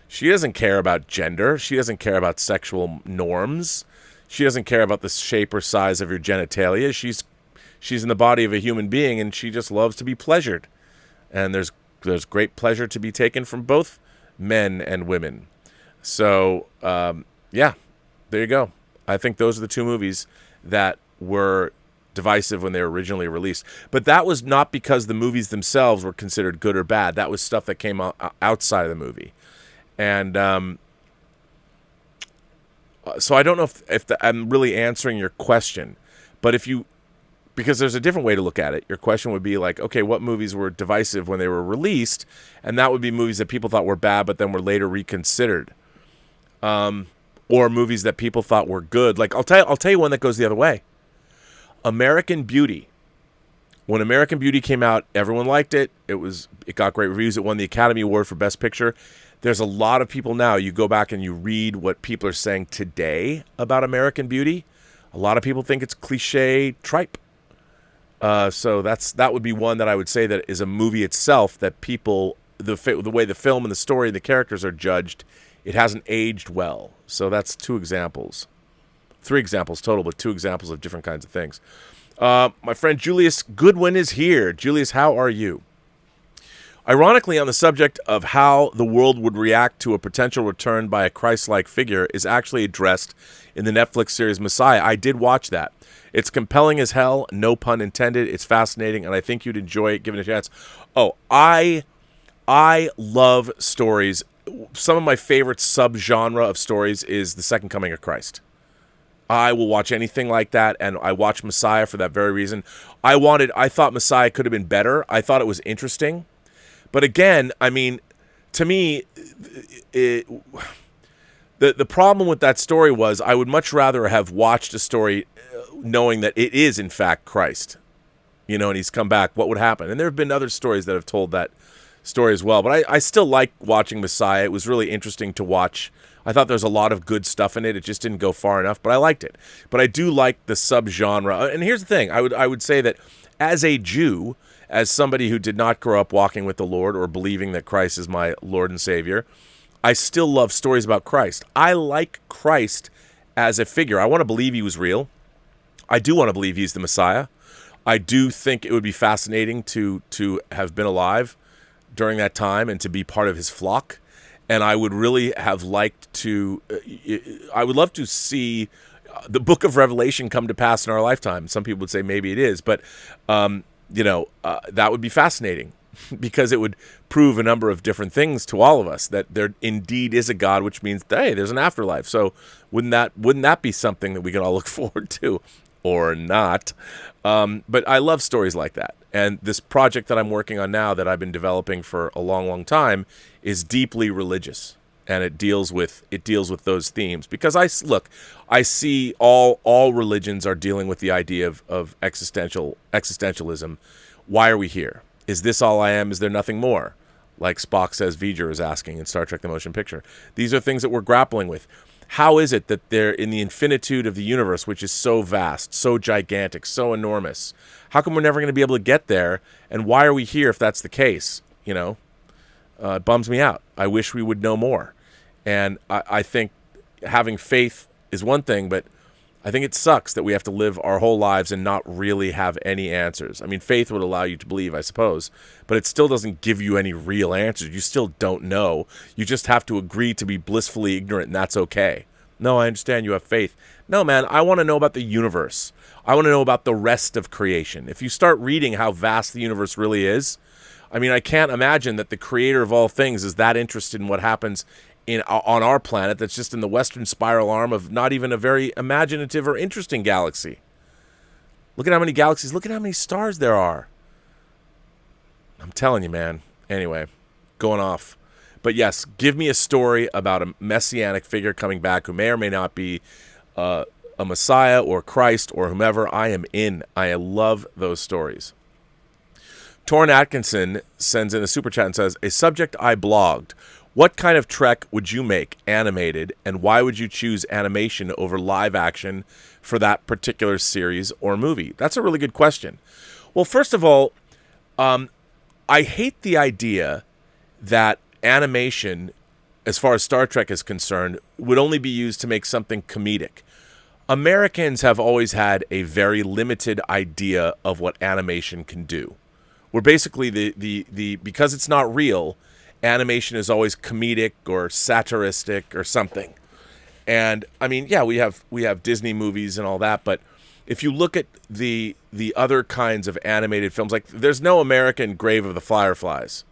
She doesn't care about gender. She doesn't care about sexual norms. She doesn't care about the shape or size of your genitalia. She's in the body of a human being, and she just loves to be pleasured. And there's great pleasure to be taken from both men and women. So, there you go. I think those are the two movies that were divisive when they were originally released. But that was not because the movies themselves were considered good or bad. That was stuff that came outside of the movie. And so I don't know if I'm really answering your question, but because there's a different way to look at it. Your question would be like, okay, what movies were divisive when they were released? And that would be movies that people thought were bad, but then were later reconsidered. Or movies that people thought were good. Like I'll tell you one that goes the other way. American Beauty. When American Beauty came out, everyone liked it. It got great reviews. It won the Academy Award for Best Picture. There's a lot of people now, you go back and you read what people are saying today about American Beauty. A lot of people think it's cliche tripe. So that would be one that I would say that is a movie itself that people, the way the film and the story and the characters are judged, it hasn't aged well. So that's 2 examples. 3 examples total, but 2 examples of different kinds of things. My friend Julius Goodwin is here. Julius, how are you? Ironically, on the subject of how the world would react to a potential return by a Christ-like figure is actually addressed in the Netflix series Messiah. I did watch that. It's compelling as hell, no pun intended. It's fascinating, and I think you'd enjoy it, given a chance. Oh, I love stories. Some of my favorite subgenre of stories is the Second Coming of Christ. I will watch anything like that, and I watch Messiah for that very reason. I thought Messiah could have been better. I thought it was interesting. But again, I mean, to me, the problem with that story was I would much rather have watched a story knowing that it is, in fact, Christ. And he's come back. What would happen? And there have been other stories that have told that story as well. But I still like watching Messiah. It was really interesting to watch. I thought there was a lot of good stuff in it. It just didn't go far enough, but I liked it. But I do like the subgenre. And here's the thing. I would say that as a Jew, as somebody who did not grow up walking with the Lord or believing that Christ is my Lord and Savior, I still love stories about Christ. I like Christ as a figure. I want to believe he was real. I do want to believe he's the Messiah. I do think it would be fascinating to have been alive during that time and to be part of his flock. And I would really have liked to, I would love to see the book of Revelation come to pass in our lifetime. Some people would say maybe it is, but, that would be fascinating because it would prove a number of different things to all of us, that there indeed is a God, which means, hey, there's an afterlife. So wouldn't that be something that we can all look forward to? Or not. But I love stories like that. And this project that I'm working on now that I've been developing for a long, long time is deeply religious. And it deals with those themes. Because I see all religions are dealing with the idea of existentialism. Why are we here? Is this all I am? Is there nothing more? Like Spock says V'ger is asking in Star Trek The Motion Picture. These are things that we're grappling with. How is it that they're in the infinitude of the universe, which is so vast, so gigantic, so enormous? How come we're never going to be able to get there? And why are we here if that's the case? It bums me out. I wish we would know more. And I think having faith is one thing, but I think it sucks that we have to live our whole lives and not really have any answers. I mean, faith would allow you to believe, I suppose, but it still doesn't give you any real answers. You still don't know. You just have to agree to be blissfully ignorant, and that's okay. No, I understand you have faith. No, man, I want to know about the universe. I want to know about the rest of creation. If you start reading how vast the universe really is, I mean, I can't imagine that the creator of all things is that interested in what happens on our planet that's just in the western spiral arm of not even a very imaginative or interesting galaxy. Look at how many galaxies, look at how many stars there are. I'm telling you, man. Anyway, going off. But yes, give me a story about a messianic figure coming back who may or may not be a Messiah or Christ or whomever. I am in. I love those stories. Torrin Atkinson sends in a super chat and says, a subject I blogged. What kind of Trek would you make animated, and why would you choose animation over live action for that particular series or movie? That's a really good question. Well, first of all, I hate the idea that animation, as far as Star Trek is concerned, would only be used to make something comedic. Americans have always had a very limited idea of what animation can do. We're basically the because it's not real, animation is always comedic or satiristic or something. And I mean, yeah, we have Disney movies and all that, but if you look at the other kinds of animated films, like there's no American Grave of the Fireflies.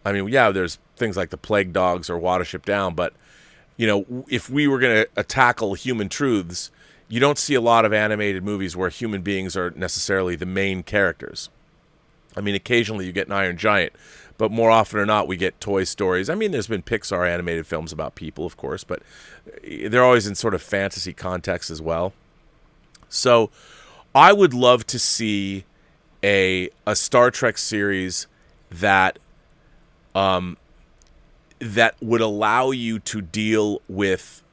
I mean, yeah, there's things like The Plague Dogs or Watership Down, but if we were going to tackle human truths, you don't see a lot of animated movies where human beings are necessarily the main characters. I mean, occasionally you get an Iron Giant, but more often or not, we get Toy Stories. I mean, there's been Pixar animated films about people, of course, but they're always in sort of fantasy context as well. So I would love to see a Star Trek series that that would allow you to deal with,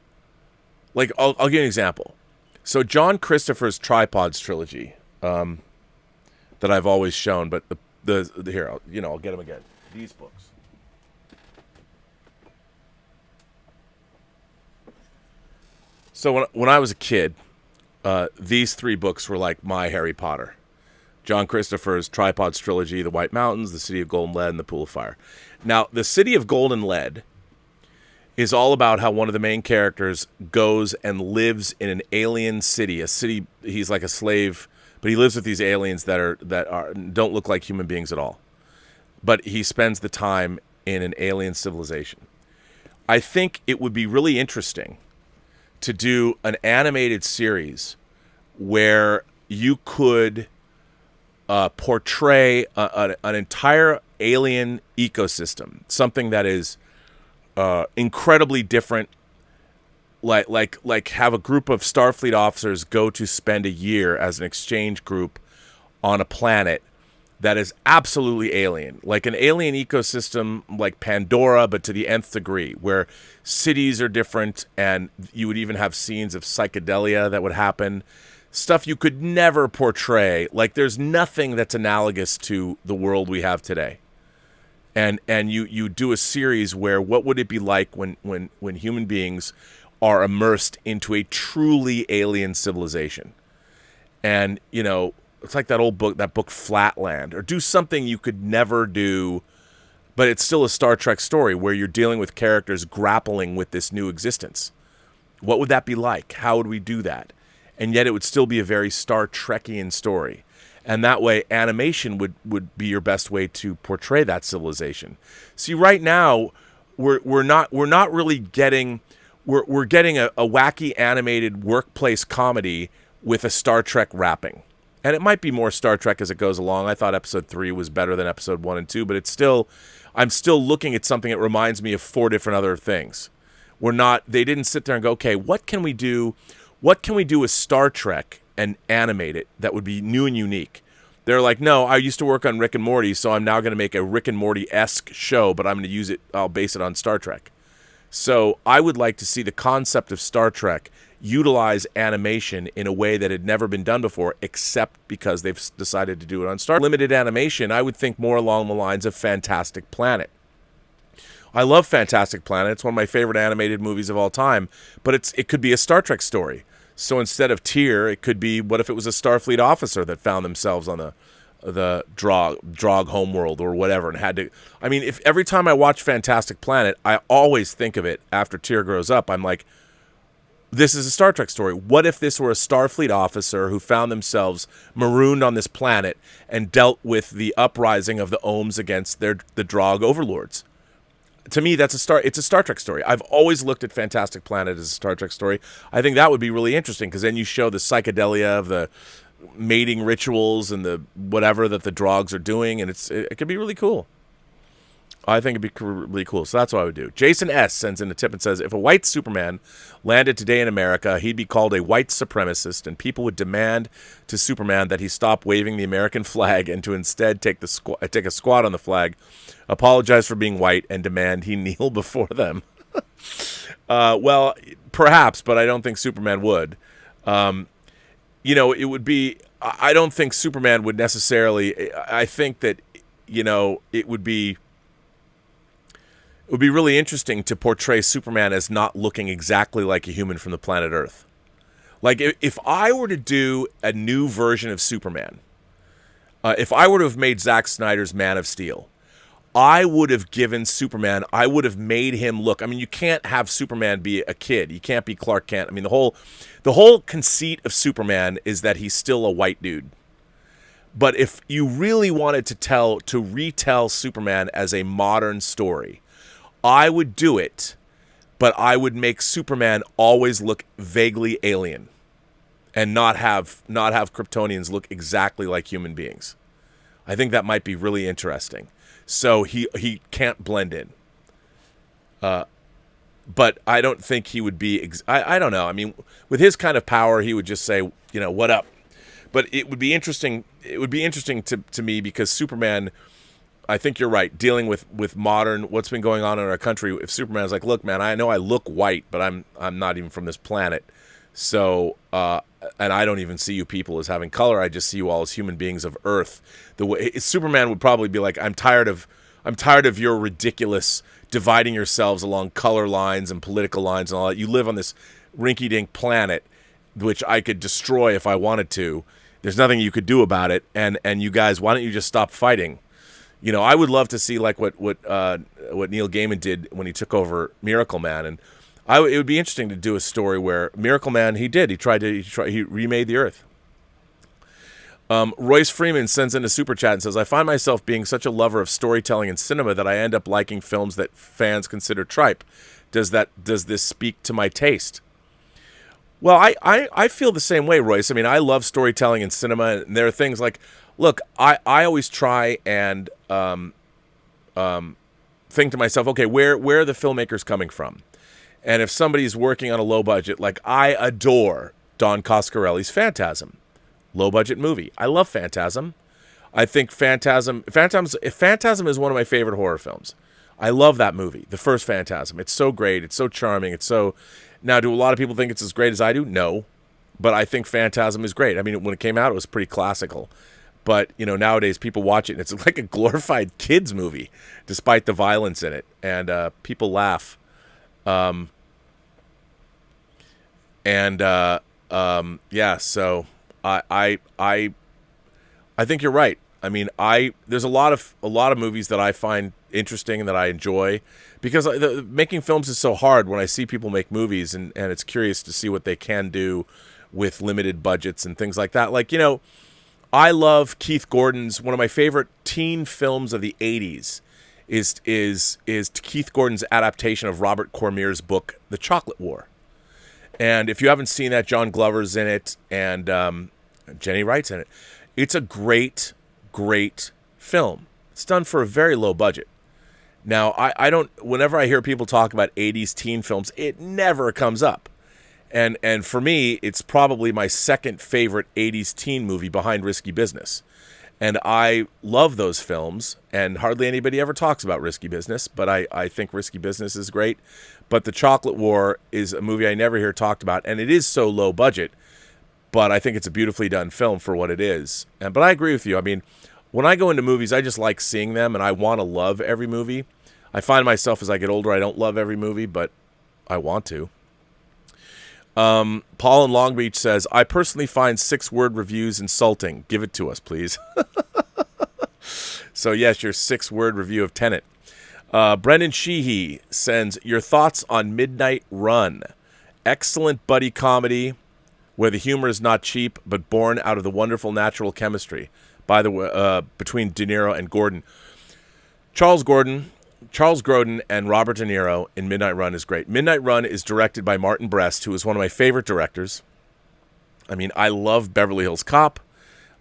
like, I'll give you an example. So John Christopher's Tripods trilogy, that I've always shown, but the here, I'll get them again. These books. So when I was a kid, these three books were like my Harry Potter. John Christopher's Tripods trilogy, The White Mountains, The City of Golden Lead, and The Pool of Fire. Now, The City of Golden Lead is all about how one of the main characters goes and lives in an alien city. A city, he's like a slave, but he lives with these aliens that don't look like human beings at all. But he spends the time in an alien civilization. I think it would be really interesting to do an animated series where you could portray an entire alien ecosystem, something that is incredibly different, like have a group of Starfleet officers go to spend a year as an exchange group on a planet that is absolutely alien, like an alien ecosystem like Pandora, but to the nth degree, where cities are different, and you would even have scenes of psychedelia that would happen, stuff you could never portray. Like, there's nothing that's analogous to the world we have today. and you do a series where what would it be like when human beings are immersed into a truly alien civilization. And, it's like that book Flatland, or do something you could never do, but it's still a Star Trek story where you're dealing with characters grappling with this new existence. What would that be like? How would we do that? And yet it would still be a very Star Trekian story. And that way animation would be your best way to portray that civilization. See, right now we're not really getting we're getting a wacky animated workplace comedy with a Star Trek wrapping. And it might be more Star Trek as it goes along. I thought episode 3 was better than episode 1 and 2, but I'm still looking at something that reminds me of 4 different other things. They didn't sit there and go, okay, what can we do with Star Trek and animate it that would be new and unique? They're like, no, I used to work on Rick and Morty, so I'm now going to make a Rick and Morty-esque show, but I'm going to I'll base it on Star Trek. So I would like to see the concept of Star Trek utilize animation in a way that had never been done before, except because they've decided to do it on Star Trek. Limited animation, I would think more along the lines of Fantastic Planet. I love Fantastic Planet. It's one of my favorite animated movies of all time, but it could be a Star Trek story. So instead of Tyr, it could be, what if it was a Starfleet officer that found themselves on the Drog homeworld or whatever, and had to. I mean, if every time I watch Fantastic Planet, I always think of it after Tyr grows up. I'm like, this is a Star Trek story. What if this were a Starfleet officer who found themselves marooned on this planet and dealt with the uprising of the Ohms against the Drog overlords? To me, it's a Star Trek story. I've always looked at Fantastic Planet as a Star Trek story. I think that would be really interesting, because then you show the psychedelia of the mating rituals and the whatever that the Drogs are doing, and it could be really cool. I think it'd be really cool. So that's what I would do. Jason S. sends in a tip and says, if a white Superman landed today in America, he'd be called a white supremacist, and people would demand to Superman that he stop waving the American flag and to instead take a squat on the flag, apologize for being white, and demand he kneel before them. Well, perhaps, but I don't think Superman would. It would be... I don't think Superman would necessarily... I think that, it would be... It would be really interesting to portray Superman as not looking exactly like a human from the planet Earth. Like, if I were to do a new version of Superman, if I were to have made Zack Snyder's Man of Steel, I would have made him look... I mean, you can't have Superman be a kid. You can't be Clark Kent. I mean, the whole conceit of Superman is that he's still a white dude. But if you really wanted to retell Superman as a modern story, I would do it, but I would make Superman always look vaguely alien and not have Kryptonians look exactly like human beings. I think that might be really interesting. So he can't blend in. But I don't think he would be... I don't know. I mean, with his kind of power, he would just say, what up? But it would be interesting. It would be interesting to me, because Superman... I think you're right. Dealing with modern, what's been going on in our country. If Superman's like, look, man, I know I look white, but I'm not even from this planet. So, and I don't even see you people as having color. I just see you all as human beings of Earth. The way Superman would probably be like, I'm tired of your ridiculous dividing yourselves along color lines and political lines and all that. You live on this rinky-dink planet, which I could destroy if I wanted to. There's nothing you could do about it. And you guys, why don't you just stop fighting? I would love to see like what Neil Gaiman did when he took over Miracle Man, and it would be interesting to do a story where Miracle Man he remade the Earth. Royce Freeman sends in a super chat and says, I find myself being such a lover of storytelling and cinema that I end up liking films that fans consider tripe. Does this speak to my taste? Well, I feel the same way, Royce. I mean, I love storytelling and cinema, and there are things like, look, I always try and think to myself, okay, where are the filmmakers coming from? And if somebody's working on a low budget, like I adore Don Coscarelli's Phantasm, low budget movie. I love Phantasm. I think Phantasm is one of my favorite horror films. I love that movie, the first Phantasm. It's so great. It's so charming. Now, do a lot of people think it's as great as I do? No, but I think Phantasm is great. I mean, when it came out, it was pretty classical. But, nowadays people watch it and it's like a glorified kids movie, despite the violence in it. And people laugh. Yeah, so I think you're right. I mean, there's a lot of movies that I find interesting and that I enjoy, because making films is so hard. When I see people make movies, and it's curious to see what they can do with limited budgets and things like that. Like, I love Keith Gordon's, one of my favorite teen films of the 80s is Keith Gordon's adaptation of Robert Cormier's book, The Chocolate War. And if you haven't seen that, John Glover's in it, and Jenny Wright's in it. It's a great, great film. It's done for a very low budget. Now, I don't, whenever I hear people talk about 80s teen films, it never comes up. And for me, it's probably my second favorite 80s teen movie behind Risky Business. And I love those films, and hardly anybody ever talks about Risky Business, but I think Risky Business is great. But The Chocolate War is a movie I never hear talked about, and it is so low budget, but I think it's a beautifully done film for what it is. But I agree with you. I mean, when I go into movies, I just like seeing them, and I want to love every movie. I find myself as I get older, I don't love every movie, but I want to. Paul in Long Beach says, I personally find 6-word reviews insulting. Give it to us, please. So, yes, your 6-word review of Tenet. Brendan Sheehy sends, your thoughts on Midnight Run. Excellent buddy comedy where the humor is not cheap, but born out of the wonderful natural chemistry between De Niro and Gordon. Charles Grodin and Robert De Niro in Midnight Run is great. Midnight Run is directed by Martin Brest, who is one of my favorite directors. I mean, I love Beverly Hills Cop.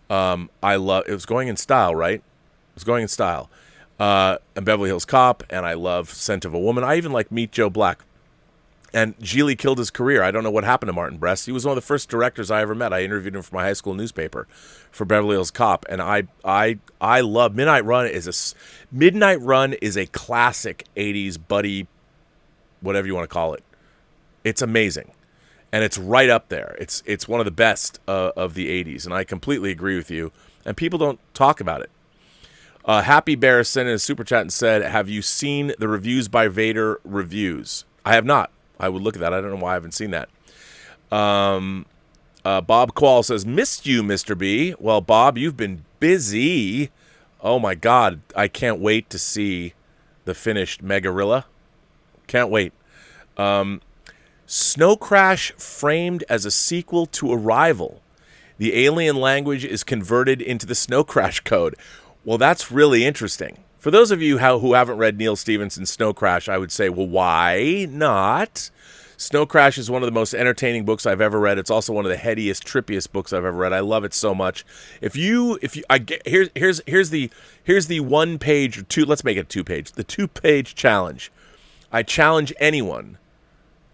It was going in style, right? It was going in style. And Beverly Hills Cop, and I love Scent of a Woman. I even like Meet Joe Black. And Geely killed his career. I don't know what happened to Martin Brest. He was one of the first directors I ever met. I interviewed him for my high school newspaper for Beverly Hills Cop, and I love Midnight Run. Midnight Run is a classic 80s buddy, whatever you want to call it. It's amazing, and it's right up there. It's one of the best of the 80s, and I completely agree with you. And people don't talk about it. Happy Bear sent in a super chat and said, "Have you seen the Reviews by Vader reviews?" I have not. I would look at that. I don't know why I haven't seen that. Bob Quall says, missed you, Mr. B. Well, Bob, you've been busy. Oh, my God. I can't wait to see the finished Megarilla. Can't wait. Snow Crash framed as a sequel to Arrival. The alien language is converted into the Snow Crash code. Well, that's really interesting. For those of you who haven't read Neil Stephenson's Snow Crash, I would say, well, why not? Snow Crash is one of the most entertaining books I've ever read. It's also one of the headiest, trippiest books I've ever read. I love it so much. Here's the 1 page or two. Let's make it 2 page. The 2-page challenge. I challenge anyone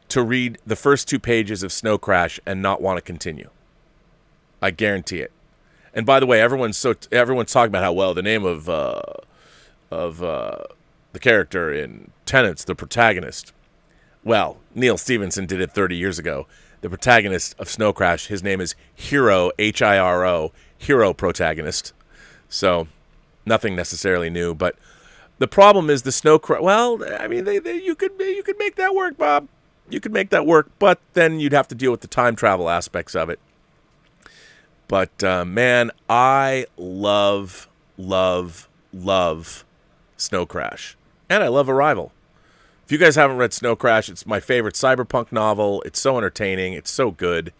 to read the first 2 pages of Snow Crash and not want to continue. I guarantee it. And by the way, everyone's talking about how well the name of the character in Tenet's the protagonist. Well, Neil Stephenson did it 30 years ago. The protagonist of Snow Crash, his name is Hiro, Hiro, hero protagonist. So, nothing necessarily new. But the problem is the Snow Crash. Well, I mean, you could make that work, Bob. You could make that work, but then you'd have to deal with the time travel aspects of it. But man, I love Snow Crash, and I love Arrival. If you guys haven't read Snow Crash, it's my favorite cyberpunk novel. It's so entertaining. It's so good.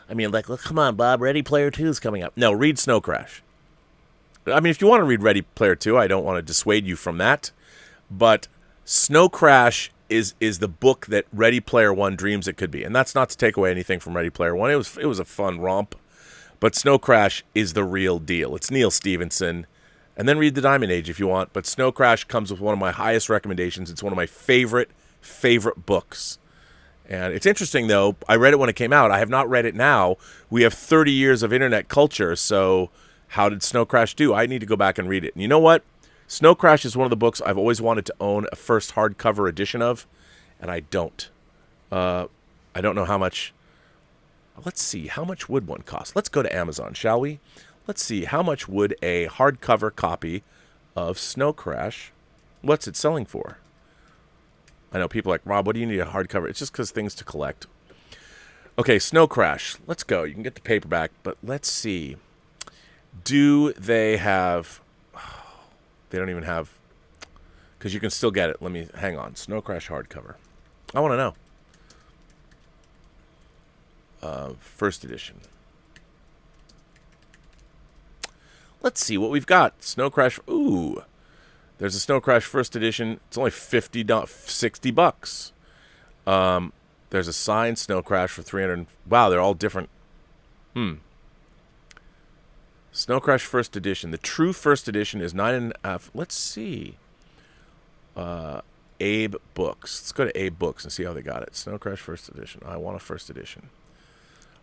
I mean, like, look, come on, Bob. Ready Player 2 is coming up. No, read Snow Crash. I mean, if you want to read Ready Player 2, I don't want to dissuade you from that. But Snow Crash is the book that Ready Player 1 dreams it could be. And that's not to take away anything from Ready Player 1. It was a fun romp. But Snow Crash is the real deal. It's Neil Stephenson. And then read The Diamond Age if you want. But Snow Crash comes with one of my highest recommendations. It's one of my favorite books. And it's interesting, though. I read it when it came out. I have not read it now. We have 30 years of internet culture. So how did Snow Crash do? I need to go back and read it. And you know what? Snow Crash is one of the books I've always wanted to own a first hardcover edition of. And I don't. I don't know how much. Let's see. How much would one cost? Let's go to Amazon, shall we? let's see, how much would a hardcover copy of Snow Crash, what's it selling for? I know people are like, Rob, what do you need a hardcover? It's just because things to collect. Okay, Snow Crash. Let's go. You can get the paperback, but let's see. Do they have... They don't even have... Because you can still get it. Let me... Hang on. Snow Crash hardcover. I want to know. First edition. Let's see what we've got. Snow Crash. Ooh. There's a Snow Crash first edition. It's only $60. There's a signed Snow Crash for $300. Wow, they're all different. Snow Crash first edition. The true first edition is 9.5. Let's see. Abe Books. Let's go to Abe Books and see how they got it. Snow Crash first edition. I want a first edition.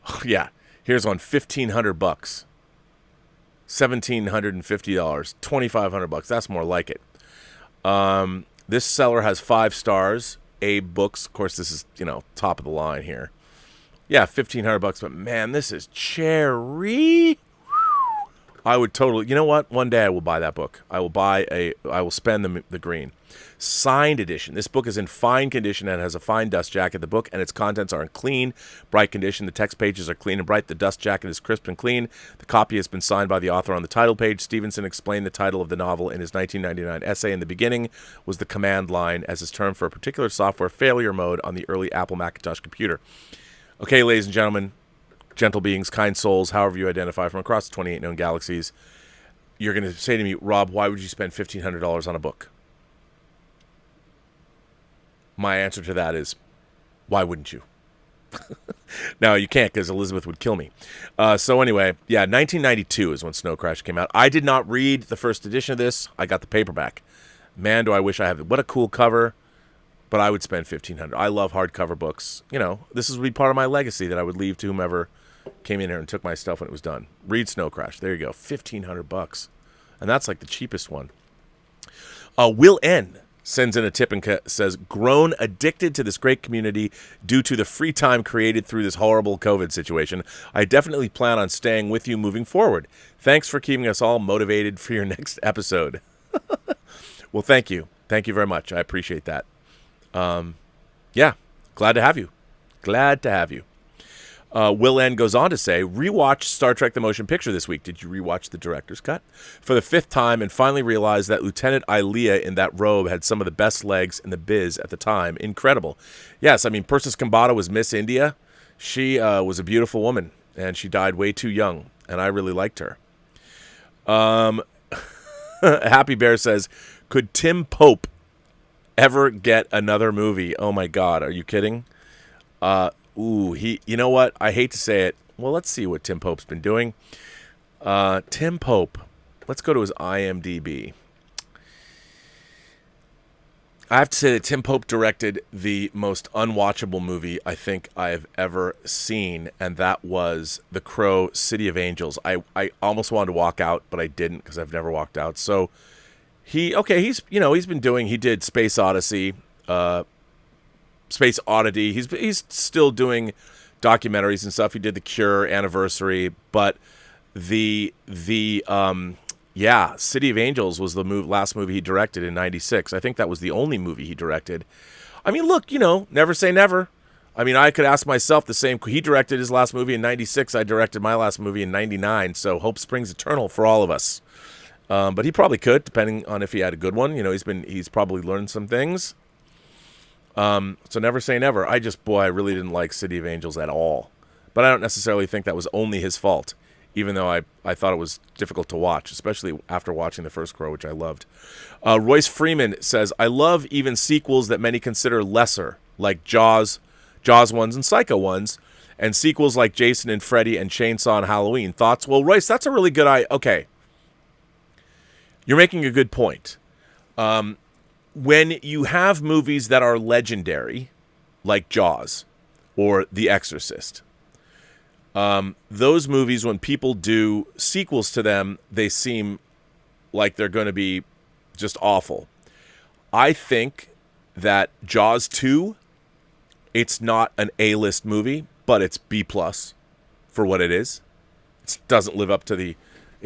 Oh, yeah. Here's one. $1,500. $1,750. $2,500. That's more like it. This seller has 5 stars. Abe Books. Of course, this is, top of the line here. Yeah, $1,500. But man, this is cherry. I would totally. You know what? One day I will buy that book. I will spend the green. Signed edition. This book is in fine condition and has a fine dust jacket. The book and its contents are in clean, bright condition. The text pages are clean and bright. The dust jacket is crisp and clean. The copy has been signed by the author on the title page. Stevenson explained the title of the novel in his 1999 essay. In the beginning was the command line as his term for a particular software failure mode on the early Apple Macintosh computer. Okay, ladies and gentlemen, gentle beings, kind souls, however you identify from across the 28 known galaxies, you're going to say to me, Rob, why would you spend $1,500 on a book? My answer to that is, why wouldn't you? No, you can't because Elizabeth would kill me. So anyway, yeah, 1992 is when Snow Crash came out. I did not read the first edition of this. I got the paperback. Man, do I wish I had it. What a cool cover. But I would spend $1,500. I love hardcover books. This would be part of my legacy that I would leave to whomever came in here and took my stuff when it was done. Read Snow Crash. There you go. $1,500. And that's like the cheapest one. Will N sends in a tip and says, grown addicted to this great community due to the free time created through this horrible COVID situation. I definitely plan on staying with you moving forward. Thanks for keeping us all motivated for your next episode. Well, thank you. Thank you very much. I appreciate that. Yeah, glad to have you. Glad to have you. Will N goes on to say, rewatched Star Trek The Motion Picture this week. Did you rewatch the director's cut? For the 5th time and finally realized that Lieutenant Ilea in that robe had some of the best legs in the biz at the time. Incredible. Yes, I mean, Persis Khambatta was Miss India. She was a beautiful woman, and she died way too young, and I really liked her. Happy Bear says, could Tim Pope ever get another movie? Oh, my God. Are you kidding? You know what? I hate to say it. Well, let's see what Tim Pope's been doing. Tim Pope. Let's go to his IMDb. I have to say that Tim Pope directed the most unwatchable movie I think I've ever seen, and that was The Crow, City of Angels. I almost wanted to walk out, but I didn't because I've never walked out. So he did Space Odyssey, Space Oddity. He's still doing documentaries and stuff. He did The Cure, Anniversary, but City of Angels was the last movie he directed in '96. I think that was the only movie he directed. I mean, look, never say never. I mean, I could ask myself the same. He directed his last movie in '96. I directed my last movie in '99. So hope springs eternal for all of us. But he probably could, depending on if he had a good one. He's probably learned some things. So never say never. I really didn't like City of Angels at all. But I don't necessarily think that was only his fault, even though I thought it was difficult to watch, especially after watching The First Crow, which I loved. Royce Freeman says, I love even sequels that many consider lesser, like Jaws ones and Psycho ones, and sequels like Jason and Freddy and Chainsaw and Halloween. Thoughts? Well, Royce, that's a really good idea. Okay. You're making a good point. When you have movies that are legendary, like Jaws or The Exorcist, those movies, when people do sequels to them, they seem like they're going to be just awful. I think that Jaws 2, it's not an A-list movie, but it's B+ for what it is. It doesn't live up to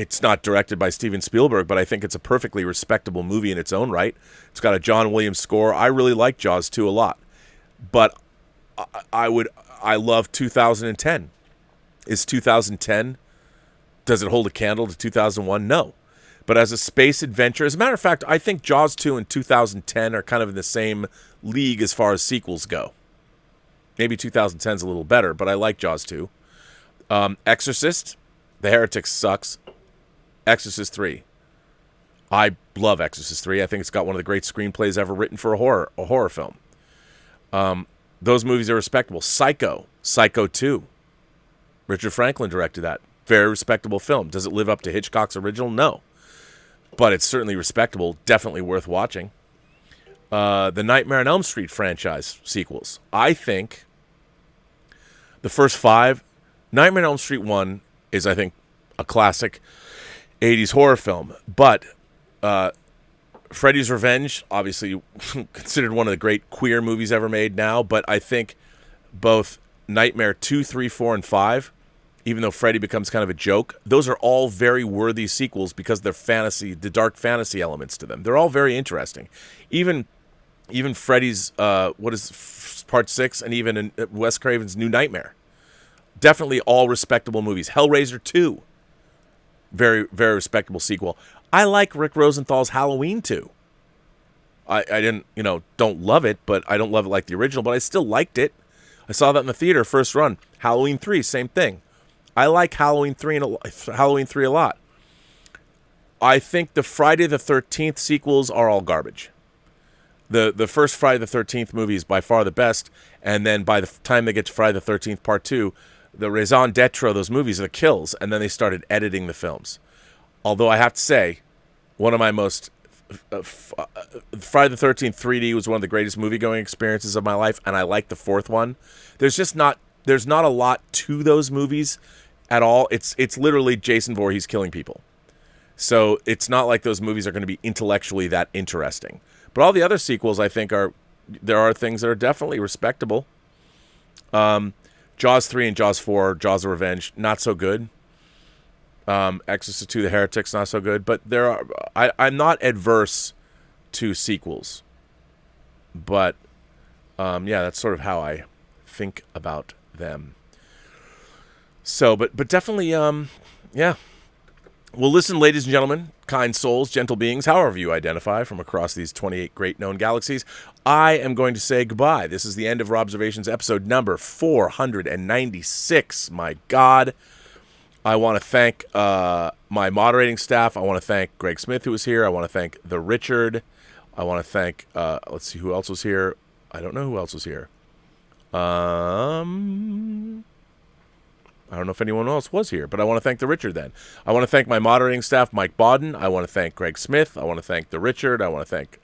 It's not directed by Steven Spielberg, but I think it's a perfectly respectable movie in its own right. It's got a John Williams score. I really like Jaws 2 a lot. But I love 2010. Is 2010, does it hold a candle to 2001? No. But as a space adventure, as a matter of fact, I think Jaws 2 and 2010 are kind of in the same league as far as sequels go. Maybe 2010 is a little better, but I like Jaws 2. Exorcist, The Heretic sucks. Exorcist 3. I love Exorcist 3. I think it's got one of the great screenplays ever written for a horror film. Those movies are respectable. Psycho 2. Richard Franklin directed that. Very respectable film. Does it live up to Hitchcock's original? No. But it's certainly respectable. Definitely worth watching. The Nightmare on Elm Street franchise sequels. I think the first 5, Nightmare on Elm Street 1 is, I think, a classic 80s horror film. But Freddy's Revenge, obviously considered one of the great queer movies ever made now. But I think both Nightmare 2, 3, 4, and 5, even though Freddy becomes kind of a joke, those are all very worthy sequels because they're fantasy, the dark fantasy elements to them. They're all very interesting. Even Freddy's, part 6, and even Wes Craven's New Nightmare. Definitely all respectable movies. Hellraiser 2, very, very respectable sequel. I like Rick Rosenthal's Halloween 2. I didn't, don't love it, but I don't love it like the original, but I still liked it. I saw that in the theater, first run. Halloween 3, same thing. I like Halloween 3 a lot. I think the Friday the 13th sequels are all garbage. The first Friday the 13th movie is by far the best, and then by the time they get to Friday the 13th Part 2, the raison d'etre of those movies are the kills, and then they started editing the films. Although I have to say, one of my most... Friday the 13th 3D was one of the greatest movie-going experiences of my life, and I like the fourth one. There's not a lot to those movies at all. It's literally Jason Voorhees killing people. So it's not like those movies are going to be intellectually that interesting. But all the other sequels, I think, there are things that are definitely respectable. Jaws 3 and Jaws 4, Jaws of Revenge, not so good. Exorcist 2, The Heretic's not so good. But I'm not adverse to sequels. But, that's sort of how I think about them. So, but definitely, yeah. Well, listen, ladies and gentlemen, kind souls, gentle beings, however you identify from across these 28 great known galaxies, I am going to say goodbye. This is the end of Robservations episode number 496. My God. I want to thank my moderating staff. I want to thank Greg Smith, who was here. I want to thank the Richard. I want to thank, let's see who else was here. I don't know who else was here. I don't know if anyone else was here, but I want to thank the Richard then. I want to thank my moderating staff, Mike Bodden. I want to thank Greg Smith. I want to thank the Richard. I want to thank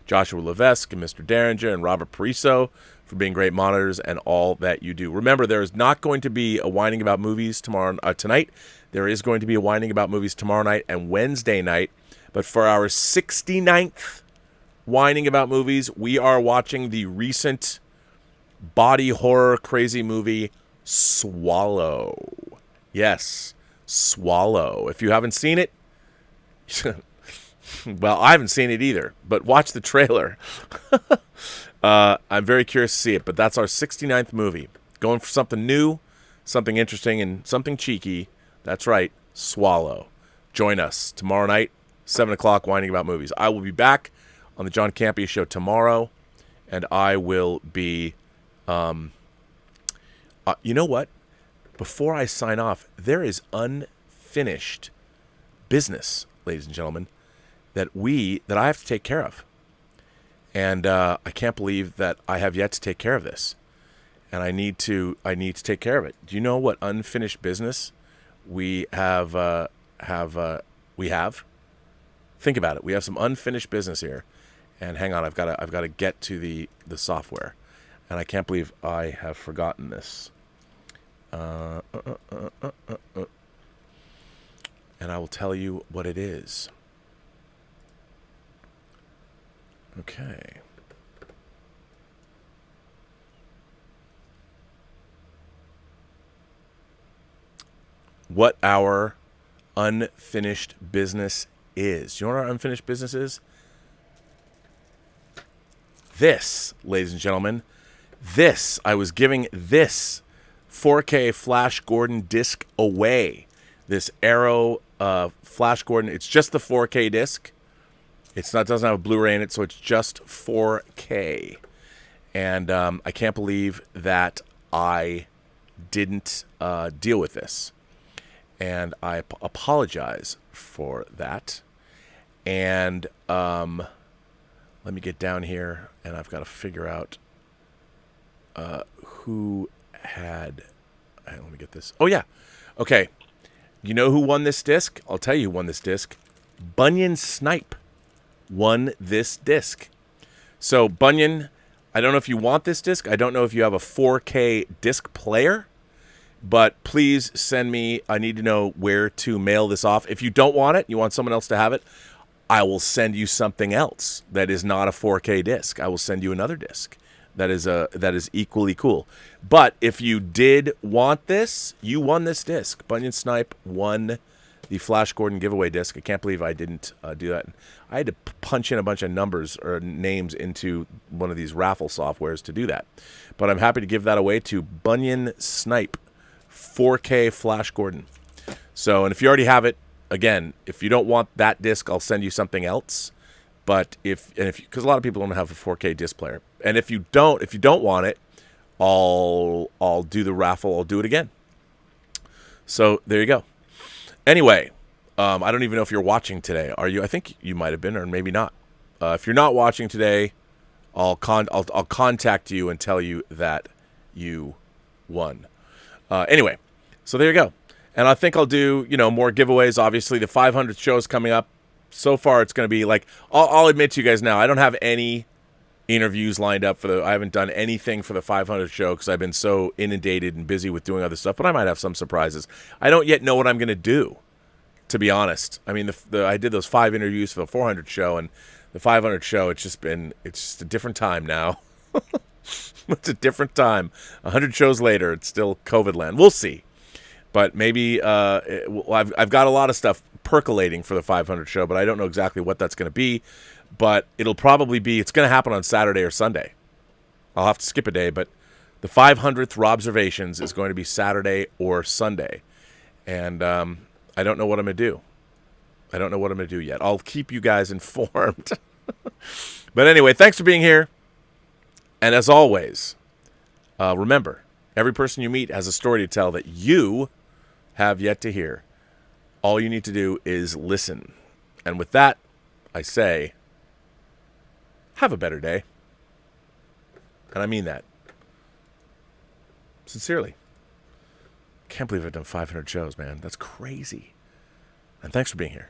Joshua Levesque and Mr. Derringer and Robert Pariso for being great monitors and all that you do. Remember, there is not going to be a whining about movies tonight. There is going to be a whining about movies tomorrow night and Wednesday night. But for our 69th whining about movies, we are watching the recent body horror crazy movie Swallow. Yes, Swallow. If you haven't seen it, well, I haven't seen it either, but watch the trailer. I'm very curious to see it, but that's our 69th movie. Going for something new, something interesting, and something cheeky. That's right, Swallow. Join us tomorrow night, 7 o'clock, whining about movies. I will be back on the John Campea Show tomorrow, and I will be... you know what? Before I sign off, there is unfinished business, ladies and gentlemen, that I have to take care of. And I can't believe that I have yet to take care of this. And I need to take care of it. Do you know what unfinished business we have? We have? Think about it. We have some unfinished business here. And hang on, I've got to get to the software. And I can't believe I have forgotten this. And I will tell you what it is. Okay. What our unfinished business is. Do you know what our unfinished business is? This, ladies and gentlemen, I was giving this 4K Flash Gordon disc away. This Arrow Flash Gordon. It's just the 4K disc. Doesn't have a Blu-ray in it, so it's just 4K. And I can't believe that I didn't deal with this. And I apologize for that. And let me get down here, and I've got to figure out who had... let me get this. Oh, yeah. Okay. You know who won this disc? I'll tell you who won this disc. Bunyan Snipe won this disc. So, Bunyan, I don't know if you want this disc. I don't know if you have a 4K disc player. But please send me... I need to know where to mail this off. If you don't want it, you want someone else to have it, I will send you something else that is not a 4K disc. I will send you another disc that is equally cool. But if you did want this, you won this disc. Bunyan Snipe won the Flash Gordon giveaway disc. I can't believe I didn't do that. I had to punch in a bunch of numbers or names into one of these raffle softwares to do that. But I'm happy to give that away to Bunyan Snipe 4K Flash Gordon. So, and if you already have it, again, if you don't want that disc, I'll send you something else. But because a lot of people don't have a 4K disc player, and if you don't want it, I'll do the raffle. I'll do it again. So there you go. Anyway, I don't even know if you're watching today. Are you? I think you might have been, or maybe not. If you're not watching today, I'll contact you and tell you that you won. Anyway, so there you go. And I think I'll do, more giveaways. Obviously, the 500th show is coming up. So far, it's going to be like, I'll admit to you guys now, I don't have any interviews lined up I haven't done anything for the 500th show because I've been so inundated and busy with doing other stuff, but I might have some surprises. I don't yet know what I'm going to do, to be honest. I mean, I did those 5 interviews for the 400 show, and the 500 show, it's just a different time now. It's a different time. 100 shows later, it's still COVID land. We'll see. But maybe I've got a lot of stuff percolating for the 500 show, but I don't know exactly what that's going to be. But it's going to happen on Saturday or Sunday. I'll have to skip a day, but the 500th Robservations is going to be Saturday or Sunday. And I don't know what I'm going to do. I don't know what I'm going to do yet. I'll keep you guys informed. But anyway, thanks for being here. And as always, remember, every person you meet has a story to tell that you have yet to hear. All you need to do is listen. And with that, I say, have a better day. And I mean that. Sincerely. Can't believe I've done 500 shows, man. That's crazy. And thanks for being here.